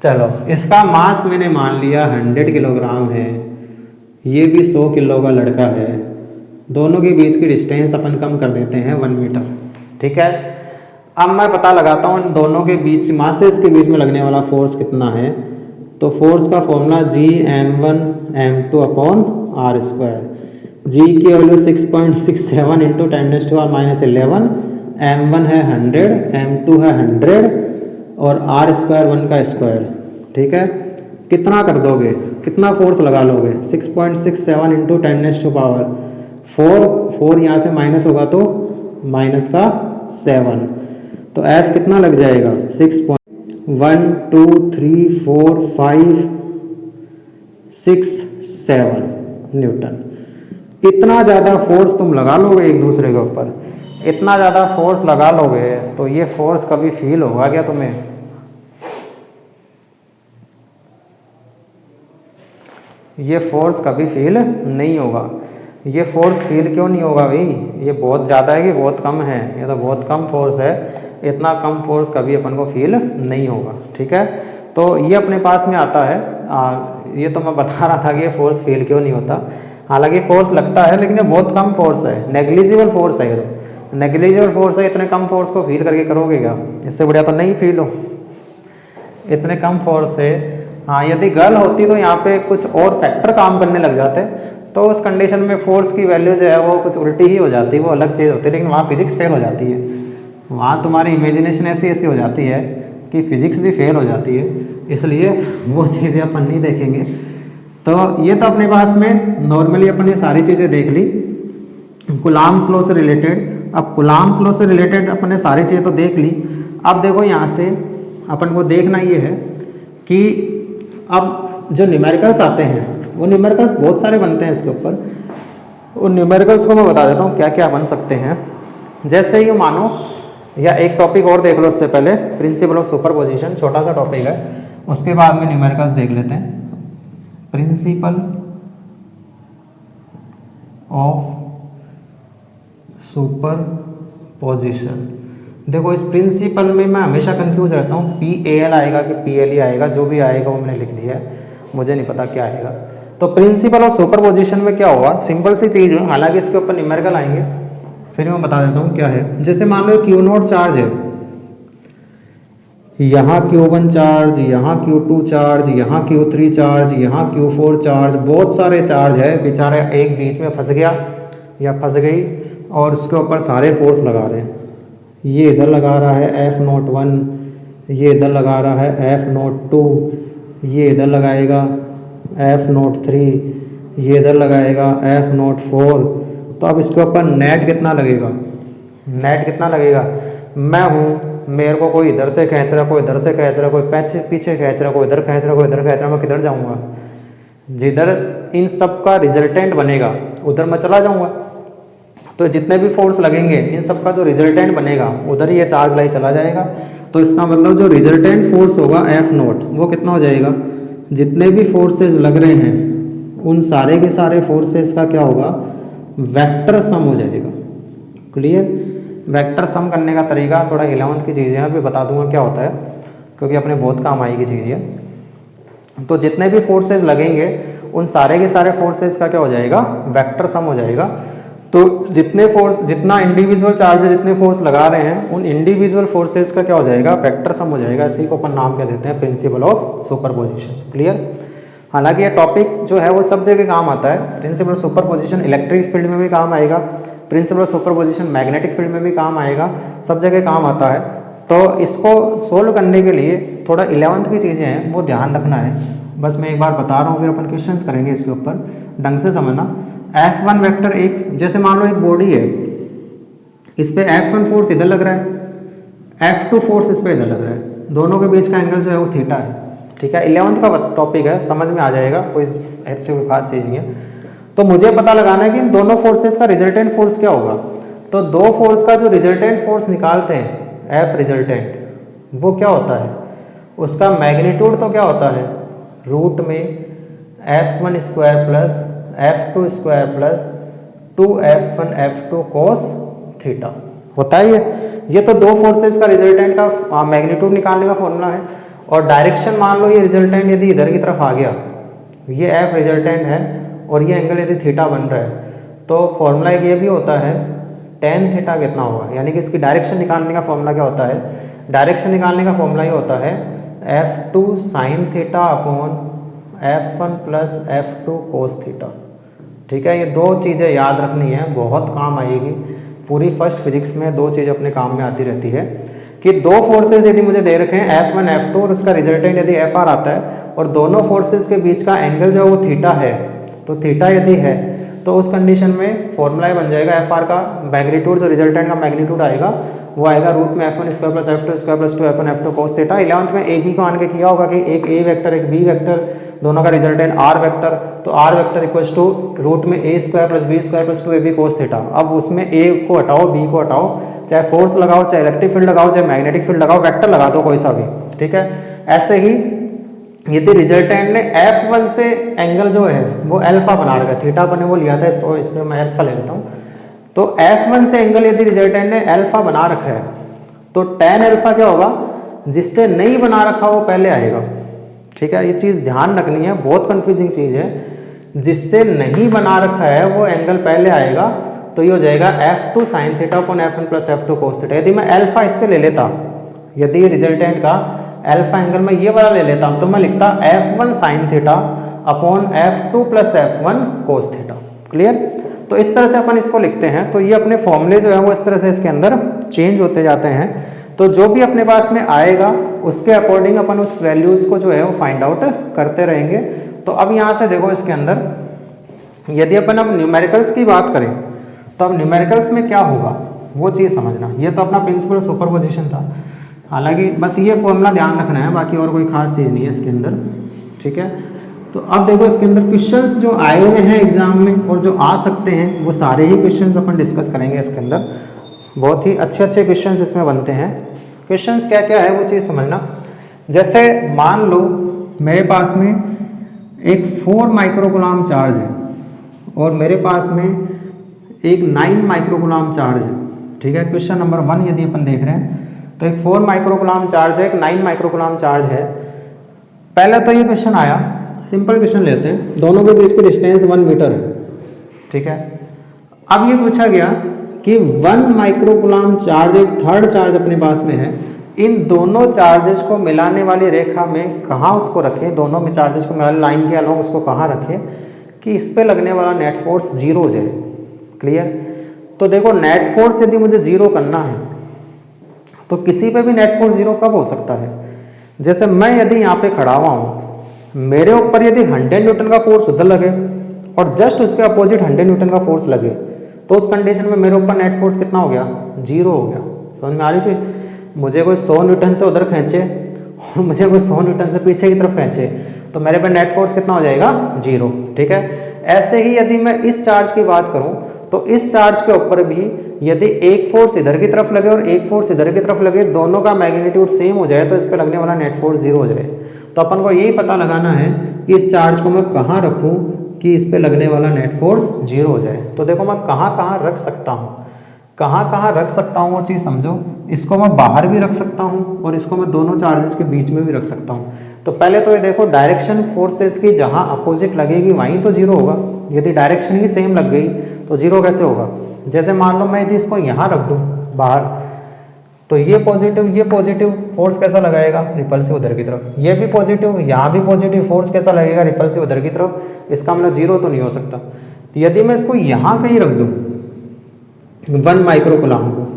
चलो इसका मास मैंने मान लिया 100 किलोग्राम है, ये भी 100 किलो का लड़का है, दोनों के बीच की डिस्टेंस अपन कम कर देते हैं 1 मीटर। ठीक है, अब मैं पता लगाता हूँ इन दोनों के बीच मासेस के बीच में लगने वाला फोर्स कितना है। तो फोर्स का formula Gm1m2 upon r square. G की वैल्यू 6.67 इंटू 10⁻11, m1 है 100, m2 है 100 और आर स्क्वायर 1 का स्क्वायर। ठीक है, कितना कर दोगे, कितना फोर्स लगा लोगे? 6.67 इंटू 10⁻4 यहाँ से माइनस होगा तो माइनस का 7, तो F कितना लग जाएगा 6.1 2 3 4 5 6 7 न्यूटन। इतना ज़्यादा फोर्स तुम लगा लोगे एक दूसरे के ऊपर, इतना ज़्यादा फोर्स लगा लोगे तो ये फोर्स कभी फील होगा क्या तुम्हें? ये फोर्स कभी फील नहीं होगा। ये फोर्स फील क्यों नहीं होगा भाई? ये बहुत ज़्यादा है कि बहुत कम है? ये तो बहुत कम फोर्स है, इतना कम फोर्स कभी अपन को फील नहीं होगा। ठीक है, तो ये अपने पास में आता है। ये तो मैं बता रहा था कि ये फोर्स फील क्यों नहीं होता। हालांकि फोर्स लगता है लेकिन ये बहुत कम फोर्स है, नेग्लिजिबल फोर्स है। ये तो नेग्लिजिबल फोर्स है, इतने कम फोर्स को फील करके करोगे क्या? इससे बढ़िया तो नहीं फील हो, इतने कम फोर्स से। हाँ, यदि गर्ल होती तो यहाँ पे कुछ और फैक्टर काम करने लग जाते, तो उस कंडीशन में फोर्स की वैल्यू जो है वो कुछ उल्टी ही हो जाती, वो अलग चीज़ होती है। लेकिन वहाँ फिजिक्स फेल हो जाती है, वहाँ तुम्हारी इमेजिनेशन ऐसी ऐसी हो जाती है कि फिजिक्स भी फेल हो जाती है, इसलिए वो चीज़ें अपन नहीं देखेंगे। तो ये तो अपने पास में नॉर्मली अपन ये सारी चीज़ें देख ली कूलम्ब्स लॉ से रिलेटेड। अब कूलम्ब्स लॉ से रिलेटेड अपन ने सारी चीज़ें तो देख ली। अब देखो यहाँ से अपन को देखना ये है कि अब जो न्यूमेरिकल्स आते हैं वो न्यूमेरिकल्स बहुत सारे बनते हैं इसके ऊपर। उन न्यूमेरिकल्स को मैं बता देता हूँ क्या क्या बन सकते हैं। जैसे ही मानो, या एक टॉपिक और देख लो उससे पहले, प्रिंसिपल ऑफ सुपरपोजिशन, छोटा सा टॉपिक है, उसके बाद में न्यूमेरिकल्स देख लेते हैं। प्रिंसिपल ऑफ सुपरपोजिशन, देखो इस प्रिंसिपल में मैं हमेशा कंफ्यूज रहता हूँ, PAL आएगा कि PLE आएगा, जो भी आएगा वो मैंने लिख दिया है, मुझे नहीं पता क्या आएगा। तो प्रिंसिपल ऑफ सुपरपोजिशन में क्या होगा, सिंपल सी चीज़ है, हालांकि इसके ऊपर न्यूमेरिकल आएंगे, फिर मैं बता देता हूँ क्या है। जैसे मान लो Q0 चार्ज है, यहाँ Q1 चार्ज, यहाँ Q2 चार्ज, यहाँ Q3 चार्ज, यहाँ Q4 चार्ज, बहुत सारे चार्ज है, बेचारा एक बीच में फंस गया या फंस गई और उसके ऊपर सारे फोर्स लगा रहे हैं। ये इधर लगा रहा है F01, ये इधर लगा रहा है F02, ये इधर लगाएगा F03, ये इधर लगाएगा F04। तो अब इसके ऊपर नेट कितना लगेगा, नेट कितना लगेगा, मैं हूँ, मेरे को कोई इधर से खींच रहा, कोई इधर से खींच रहा, कोई पीछे खींच रहा, कोई इधर खींच रहा, कोई इधर खींच रहा, मैं किधर जाऊँगा, जिधर इन सब का रिजल्टेंट बनेगा उधर मैं चला जाऊँगा। तो जितने भी फोर्स लगेंगे इन सब का जो रिजल्टेंट बनेगा उधर ही ये चार्ज लाई चला जाएगा। तो इसका मतलब जो रिजल्टेंट फोर्स होगा F0 वो कितना हो जाएगा, जितने भी फोर्सेस लग रहे हैं उन सारे के सारे फोर्सेस का क्या होगा, वेक्टर सम हो जाएगा। क्लियर, वेक्टर सम करने का तरीका थोड़ा 11th की चीज़ें हैं, अभी बता दूंगा क्या होता है, क्योंकि अपने बहुत काम आएगी चीज़ है। तो जितने भी फोर्सेस लगेंगे उन सारे के सारे फोर्सेस का क्या हो जाएगा, वेक्टर सम हो जाएगा। तो जितने फोर्स, जितना इंडिविजुअल चार्ज जितने फोर्स लगा रहे हैं उन इंडिविजुअल फोर्सेस का क्या हो जाएगा, वेक्टर सम हो जाएगा। इसी को अपन नाम क्या देते हैं, प्रिंसिपल ऑफ सुपरपोजिशन। क्लियर, हालांकि ये टॉपिक जो है वो सब जगह काम आता है। Principle of superposition electric field में भी काम आएगा, principle of superposition magnetic field में भी काम आएगा, सब जगह काम आता है। तो इसको सोल्व करने के लिए थोड़ा 11th की चीज़ें हैं वो ध्यान रखना है। बस मैं एक बार बता रहा हूँ, फिर अपन क्वेश्चंस करेंगे इसके ऊपर, ढंग से समझना। F1 वेक्टर एक, जैसे मान लो एक बॉडी है, इस पे F1 फोर्स इधर लग रहा है, F2 फोर्स इस पे इधर लग रहा है, दोनों के बीच का एंगल जो है वो थीटा है। ठीक है, 11th का टॉपिक है, समझ में आ जाएगा, कोई ऐसे कोई खास चीज़ नहीं है। तो मुझे पता लगाना है कि इन दोनों फोर्सेस का रिजल्टेंट फोर्स क्या होगा। तो दो फोर्स का जो रिजल्टेंट फोर्स निकालते हैं F रिजल्टेंट, वो क्या होता है, उसका मैग्नीट्यूड तो क्या होता है, रूट में F1 square plus F2 square plus 2F1 F2 cos theta होता है। ये तो दो फोर्सेस का रिजल्टेंट का मैग्नीट्यूड निकालने का फॉर्मूला है। और डायरेक्शन मान लो ये रिजल्टेंट यदि इधर की तरफ आ गया, ये F रिजल्टेंट है और ये एंगल यदि थीटा बन रहा है, तो फॉर्मूला एक ये भी होता है tan थीटा कितना होगा, यानी कि इसकी डायरेक्शन निकालने का फॉर्मूला क्या होता है, डायरेक्शन निकालने का फॉर्मूला ये होता है F2 sine theta upon F1 plus F2 cos theta. ठीक है, ये दो चीज़ें याद रखनी है, बहुत काम आएगी। पूरी फर्स्ट फिजिक्स में दो चीज़ अपने काम में आती रहती है कि दो फोर्सेस यदि मुझे दे रखे हैं F1 F2 और उसका रिजल्टेंट यदि FR आता है और दोनों फोर्सेस के बीच का एंगल जो है वो थीटा है, तो थीटा यदि है तो उस कंडीशन में फॉर्मूला बन जाएगा FR का मैग्नीट्यूड, जो रिजल्टेंट का मैग्नीट्यूड आएगा वो आएगा रूट में F1 square plus F2 square plus 2F1 F2 cos theta. 11th में एक ही को मान के किया होगा कि एक A वेक्टर एक B वेक्टर, दोनों का रिजल्टेंट R वेक्टर, तो R vector equals to root में A square plus B square plus 2AB cos theta. अब उसमें A को हटाओ, B को हटाओ, चाहे फोर्स लगाओ, चाहे इलेक्ट्रिक फील्ड लगाओ, चाहे मैग्नेटिक फील्ड लगाओ, वेक्टर लगा दो कोई सा भी। ठीक है, ऐसे ही यदि रिजल्टेंट ने F1 से एंगल जो है वो अल्फा बना रखा है, थीटा बने वो लिया था, इसमें मैं अल्फा ले लेता हूँ। तो F1 से एंगल यदि रिजल्टेंट ने अल्फा बना रखा है तो tan अल्फा क्या होगा, जिससे नहीं बना रखा वो पहले आएगा। ठीक है, ये चीज़ ध्यान रखनी है, बहुत कंफ्यूजिंग चीज़ है। जिससे नहीं बना रखा है वो एंगल पहले आएगा, तो ये हो जाएगा F2 sine theta upon F1 plus F2 cos theta. यदि मैं अल्फा इससे ले लेता, यदि रिजल्टेंट का अल्फा एंगल मैं ये वाला ले लेता तो मैं लिखता F1 sine theta upon F2 plus F1 cos theta. Clear, तो इस तरह से अपन इसको लिखते हैं। तो ये अपने फॉर्मूले जो है वो इस तरह से इसके अंदर चेंज होते जाते हैं। तो जो भी अपने पास में आएगा उसके अकॉर्डिंग अपन उस वैल्यूज को जो है वो फाइंड आउट करते रहेंगे। तो अब यहाँ से देखो, इसके अंदर यदि अपन अब न्यूमेरिकल्स की बात करें तो अब न्यूमेरिकल्स में क्या होगा वो चीज़ समझना। ये तो अपना प्रिंसिपल सुपरपोजिशन था, हालांकि बस ये फॉर्मूला ध्यान रखना है, बाकी और कोई खास चीज़ नहीं है इसके अंदर। ठीक है, तो अब देखो इसके अंदर क्वेश्चंस जो आए हुए हैं एग्जाम में और जो आ सकते हैं वो सारे ही क्वेश्चंस अपन डिस्कस करेंगे इसके अंदर। बहुत ही अच्छे अच्छे क्वेश्चंस इसमें बनते हैं। क्वेश्चंस क्या क्या है वो चीज़ समझना। जैसे मान लो मेरे पास में एक 4 माइक्रोकुलाम चार्ज है और मेरे पास में एक 9 माइक्रोकुलाम चार्ज है। ठीक है, क्वेश्चन नंबर 1 यदि अपन देख रहे हैं तो एक 4 माइक्रोकुलाम चार्ज है, एक 9 माइक्रोकुलाम चार्ज है। पहले तो ये क्वेश्चन आया, सिंपल क्वेश्चन लेते हैं, दोनों के बीच की डिस्टेंस 1 मीटर है। ठीक है, अब ये पूछा गया कि 1 माइक्रोकुलाम चार्ज, एक थर्ड चार्ज अपने पास में है, इन दोनों चार्जेस को मिलाने वाली रेखा में कहाँ उसको रखें, दोनों में चार्जेस को मिलाने लाइन के अलोंग उसको कहाँ रखें कि इस पे लगने वाला नेट फोर्स 0 हो जाए। क्लियर? तो देखो नेट फोर्स यदि मुझे 0 करना है तो किसी पे भी नेट फोर्स 0 कब हो सकता है? जैसे मैं यदि यहाँ पे खड़ा हुआ हूँ, मेरे ऊपर यदि 100 न्यूटन का फोर्स उधर लगे और जस्ट उसके अपोजिट 100 न्यूटन का फोर्स लगे तो उस कंडीशन में मेरे ऊपर नेट फोर्स कितना हो गया? 0 हो गया। समझ में आ रही थी? मुझे कोई 100 न्यूटन से उधर खींचे और मुझे कोई 100 न्यूटन से पीछे की तरफ खींचे तो मेरे पे नेट फोर्स कितना हो जाएगा? 0। ठीक है, ऐसे ही यदि मैं इस चार्ज की बात करूं तो इस चार्ज के ऊपर भी यदि एक फोर्स इधर की तरफ लगे और एक फोर्स इधर की तरफ लगे, दोनों का मैग्नीट्यूड सेम हो जाए तो इस पे लगने वाला नेट फोर्स 0 हो जाए। तो अपन को यही पता लगाना है कि इस चार्ज को मैं कहाँ रखूँ कि इस पे लगने वाला नेट फोर्स 0 हो जाए। तो देखो मैं कहाँ कहाँ रख सकता हूँ, कहाँ कहाँ रख सकता हूँ वो चीज़ समझो। इसको मैं बाहर भी रख सकता हूँ और इसको मैं दोनों चार्जेस के बीच में भी रख सकता हूँ। तो पहले तो ये देखो डायरेक्शन फोर्सेस की जहाँ अपोजिट लगेगी वहीं तो 0 होगा। यदि डायरेक्शन ही सेम लग गई तो 0 कैसे होगा? जैसे मान लो मैं यदि इसको यहाँ रख दूँ बाहर तो ये पॉजिटिव फोर्स कैसा लगाएगा? रिपल्सिव उधर की तरफ। ये भी पॉजिटिव, यहाँ भी पॉजिटिव फोर्स कैसा लगेगा? रिपल्सिव उधर की तरफ। इसका मतलब 0 तो नहीं हो सकता। तो यदि मैं इसको यहाँ कहीं रख दूँ 1 माइक्रोकुलाम को,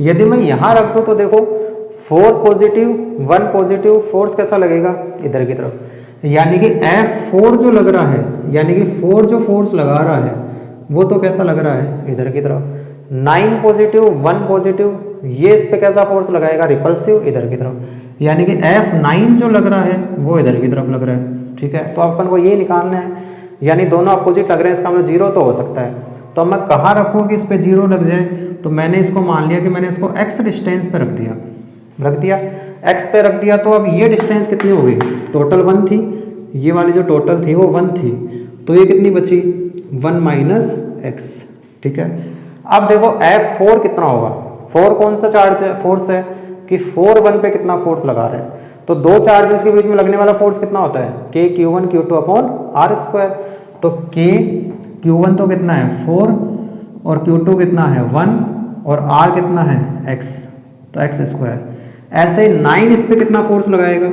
यदि मैं यहाँ रख दूँ तो देखो 4 पॉजिटिव 1 पॉजिटिव फोर्स कैसा लगेगा? इधर की तरफ। यानी कि F4 जो लग रहा है, यानी कि 4 जो फोर्स लगा रहा है वो तो कैसा लग रहा है? इधर की तरफ। 9 पॉजिटिव 1 पॉजिटिव, ये इस पे कैसा फोर्स लगाएगा? रिपल्सिव इधर की तरफ। यानी कि F9 जो लग रहा है वो इधर की तरफ लग रहा है। ठीक है, तो अपन को ये निकालना है, यानी दोनों अपोजिट लग रहे हैं, इसका मतलब 0 तो हो सकता है। तो मैं कहाँ रखूँ कि इस पे 0 लग जाए? तो मैंने इसको मान लिया कि मैंने इसको x डिस्टेंस पे रख दिया, x पे रख दिया। तो अब ये डिस्टेंस कितनी हो गई? टोटल 1 थी, ये वाली जो टोटल थी वो 1 थी, तो ये कितनी बची? 1 माइनस x। ठीक है, अब देखो F4 कितना होगा? 4 कौन सा चार्ज है? फोर्स है कि 4 1 पे कितना फोर्स लगा रहे हैं। तो दो चार्जेस के बीच में लगने वाला फोर्स कितना होता है? k q1 q2 upon r square. तो k q1 तो कितना है? 4 और q2 कितना है? 1 और r कितना है? x, तो x स्क्वायर। ऐसे 9 इस पे कितना फोर्स लगाएगा?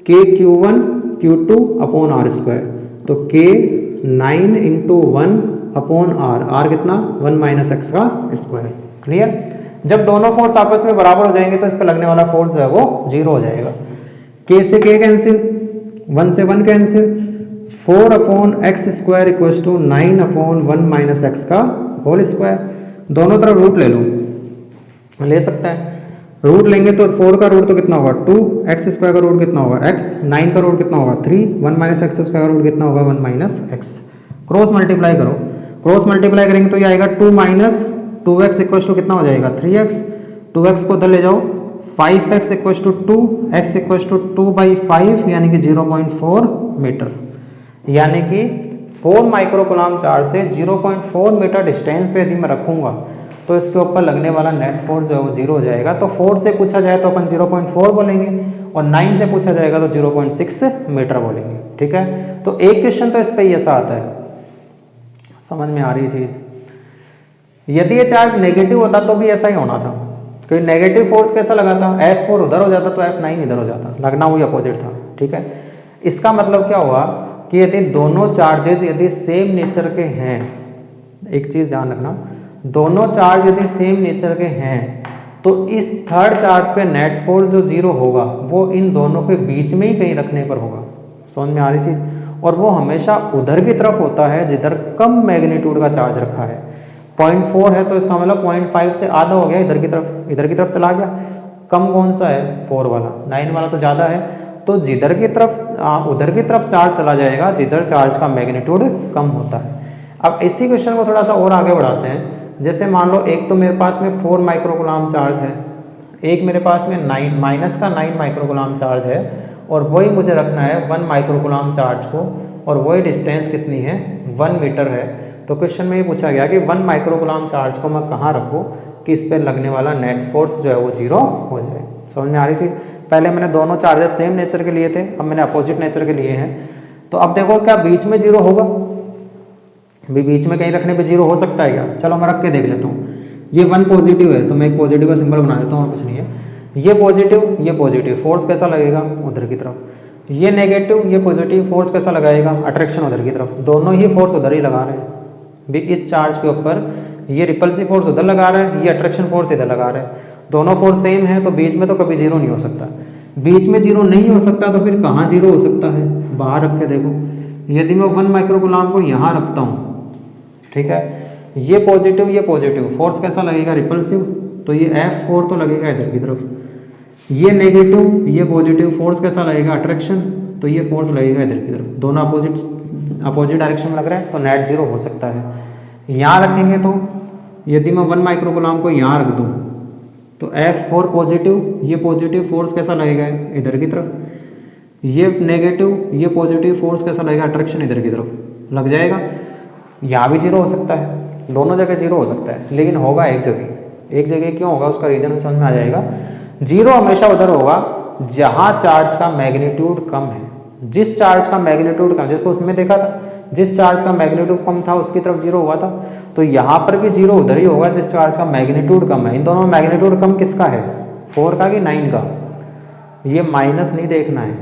k q1 q2 upon r square. तो k 9 इंटू 1 अपॉन r कितना? 1 माइनस एक्स का स्क्वायर। क्लियर? जब दोनों फोर्स आपस में बराबर हो जाएंगे तो इस पर लगने वाला फोर्स जो है वो 0 हो जाएगा। k से k कैंसिल, 1 से 1 cancel, 4 upon x square equals to 9 upon 1 minus x का होल स्क्वायर। दोनों तरफ रूट ले लो, ले सकते हैं। रूट लेंगे तो 4 का रूट तो कितना होगा? 2, एक्स स्क्वायर का रूट कितना होगा? x, 9 का रूट कितना होगा? 3, 1 माइनस एक्स स्क्वायर का रूट कितना होगा? 1 माइनस एक्स। क्रॉस मल्टीप्लाई करो, क्रॉस मल्टीप्लाई करेंगे तो ये आएगा 2 माइनस 2x इक्वल्स टू कितना हो जाएगा? 3x। 2x को उधर ले जाओ, 5x equals to 2, x equals to 2/5 यानी कि 0.4 मीटर। यानी कि 4 माइक्रोकुलाम चार्ज से 0.4 मीटर डिस्टेंस पे यदि मैं रखूँगा तो इसके ऊपर लगने वाला नेट फोर्स जो है वो 0 हो जाएगा। तो 4 से पूछा जाए तो अपन 0.4 बोलेंगे और 9 से पूछा जाएगा तो 0.6 मीटर बोलेंगे। ठीक है, तो एक क्वेश्चन तो इस पे ही ऐसा आता है। समझ में आ रही चीज़? यदि ये चार्ज नेगेटिव होता तो भी ऐसा ही होना था। क्योंकि नेगेटिव फोर्स कैसा लगा था? F4 उधर हो जाता तो F9 इधर हो जाता, लगना वही अपोजिट था। ठीक है, इसका मतलब क्या हुआ कि यदि दोनों चार्जेज यदि सेम नेचर के हैं, एक चीज़ ध्यान रखना, दोनों चार्ज यदि सेम नेचर के हैं तो इस थर्ड चार्ज पे नेट फोर्स जो 0 होगा वो इन दोनों के बीच में ही कहीं रखने पर होगा। समझ में आ रही चीज़? और वो हमेशा उधर की तरफ होता है जिधर कम मैग्नीट्यूड का चार्ज रखा है। 0.4 है तो इसका मतलब 0.5 से आधा हो गया, इधर की तरफ चला गया। कम कौन सा है? 4 वाला, 9 वाला तो ज़्यादा है। तो जिधर की तरफ उधर की तरफ चार्ज चला जाएगा जिधर चार्ज का मैग्नीट्यूड कम होता है। अब इसी क्वेश्चन को थोड़ा सा और आगे बढ़ाते हैं। जैसे मान लो एक तो मेरे पास में 4 माइक्रोकुलाम चार्ज है, एक मेरे पास में -9 माइक्रोकुलाम चार्ज है, और वही मुझे रखना है 1 माइक्रोकुलाम चार्ज को, और वही डिस्टेंस कितनी है 1 मीटर है। तो क्वेश्चन में ये पूछा गया कि 1 माइक्रोकुलाम चार्ज को मैं कहाँ रखूँ कि इस पर लगने वाला नेट फोर्स जो है वो 0 हो जाए। समझ में आ रही थी? पहले मैंने दोनों चार्जेस सेम नेचर के लिए थे, अब मैंने अपोजिट नेचर के लिए हैं। तो अब देखो क्या बीच में 0 होगा? भी बीच में कहीं रखने पे 0 हो सकता है क्या? चलो मैं रख के देख लेता हूँ। ये 1 पॉजिटिव है तो मैं एक पॉजिटिव का सिंबल बना देता हूँ, और कुछ नहीं है। ये पॉजिटिव, फोर्स कैसा लगेगा उधर की तरफ। ये नेगेटिव, ये पॉजिटिव, फोर्स कैसा लगाएगा? अट्रैक्शन उधर की तरफ। दोनों ही फोर्स उधर ही लगा रहे हैं भी इस चार्ज के ऊपर। ये रिपल्सिव फोर्स उधर लगा रहा है, ये अट्रैक्शन फोर्स इधर लगा रहा है। दोनों फोर्स सेम है तो बीच में तो कभी 0 नहीं हो सकता। बीच में 0 नहीं हो सकता तो फिर कहाँ 0 हो सकता है? बाहर रख के देखो। यदि मैं 1 माइक्रोकुलाम को यहाँ रखता हूँ, ठीक है, ये पॉजिटिव, फोर्स कैसा लगेगा? रिपल्सिव, तो ये F4 तो लगेगा इधर की तरफ। ये नेगेटिव, ये पॉजिटिव, फोर्स कैसा लगेगा? अट्रैक्शन, तो ये फोर्स लगेगा इधर की तरफ। दोनों अपोजिट डायरेक्शन में लग रहा है तो नेट 0 हो सकता है। यहाँ रखेंगे तो यदि मैं 1 माइक्रोकुलाम को यहाँ रख दूँ तो F4 पॉजिटिव, ये पॉजिटिव, फोर्स कैसा लगेगा? इधर की तरफ। ये नेगेटिव, ये पॉजिटिव, फोर्स कैसा लगेगा? अट्रैक्शन इधर की तरफ लग जाएगा। यहाँ भी 0 हो सकता है, दोनों जगह 0 हो सकता है, लेकिन होगा एक जगह। क्यों होगा उसका रीजन समझ में आ जाएगा। 0 हमेशा उधर होगा जहाँ चार्ज का मैग्नीट्यूड कम है। जिस चार्ज का मैग्नीट्यूड कम, जैसे उसमें देखा था जिस चार्ज का मैग्नीट्यूड कम था उसकी तरफ 0 हुआ था, तो यहाँ पर भी 0 उधर ही होगा जिस चार्ज का मैग्नीट्यूड कम है। इन दोनों में मैग्नीट्यूड कम किसका है? 4 का कि 9 का? ये माइनस नहीं देखना है,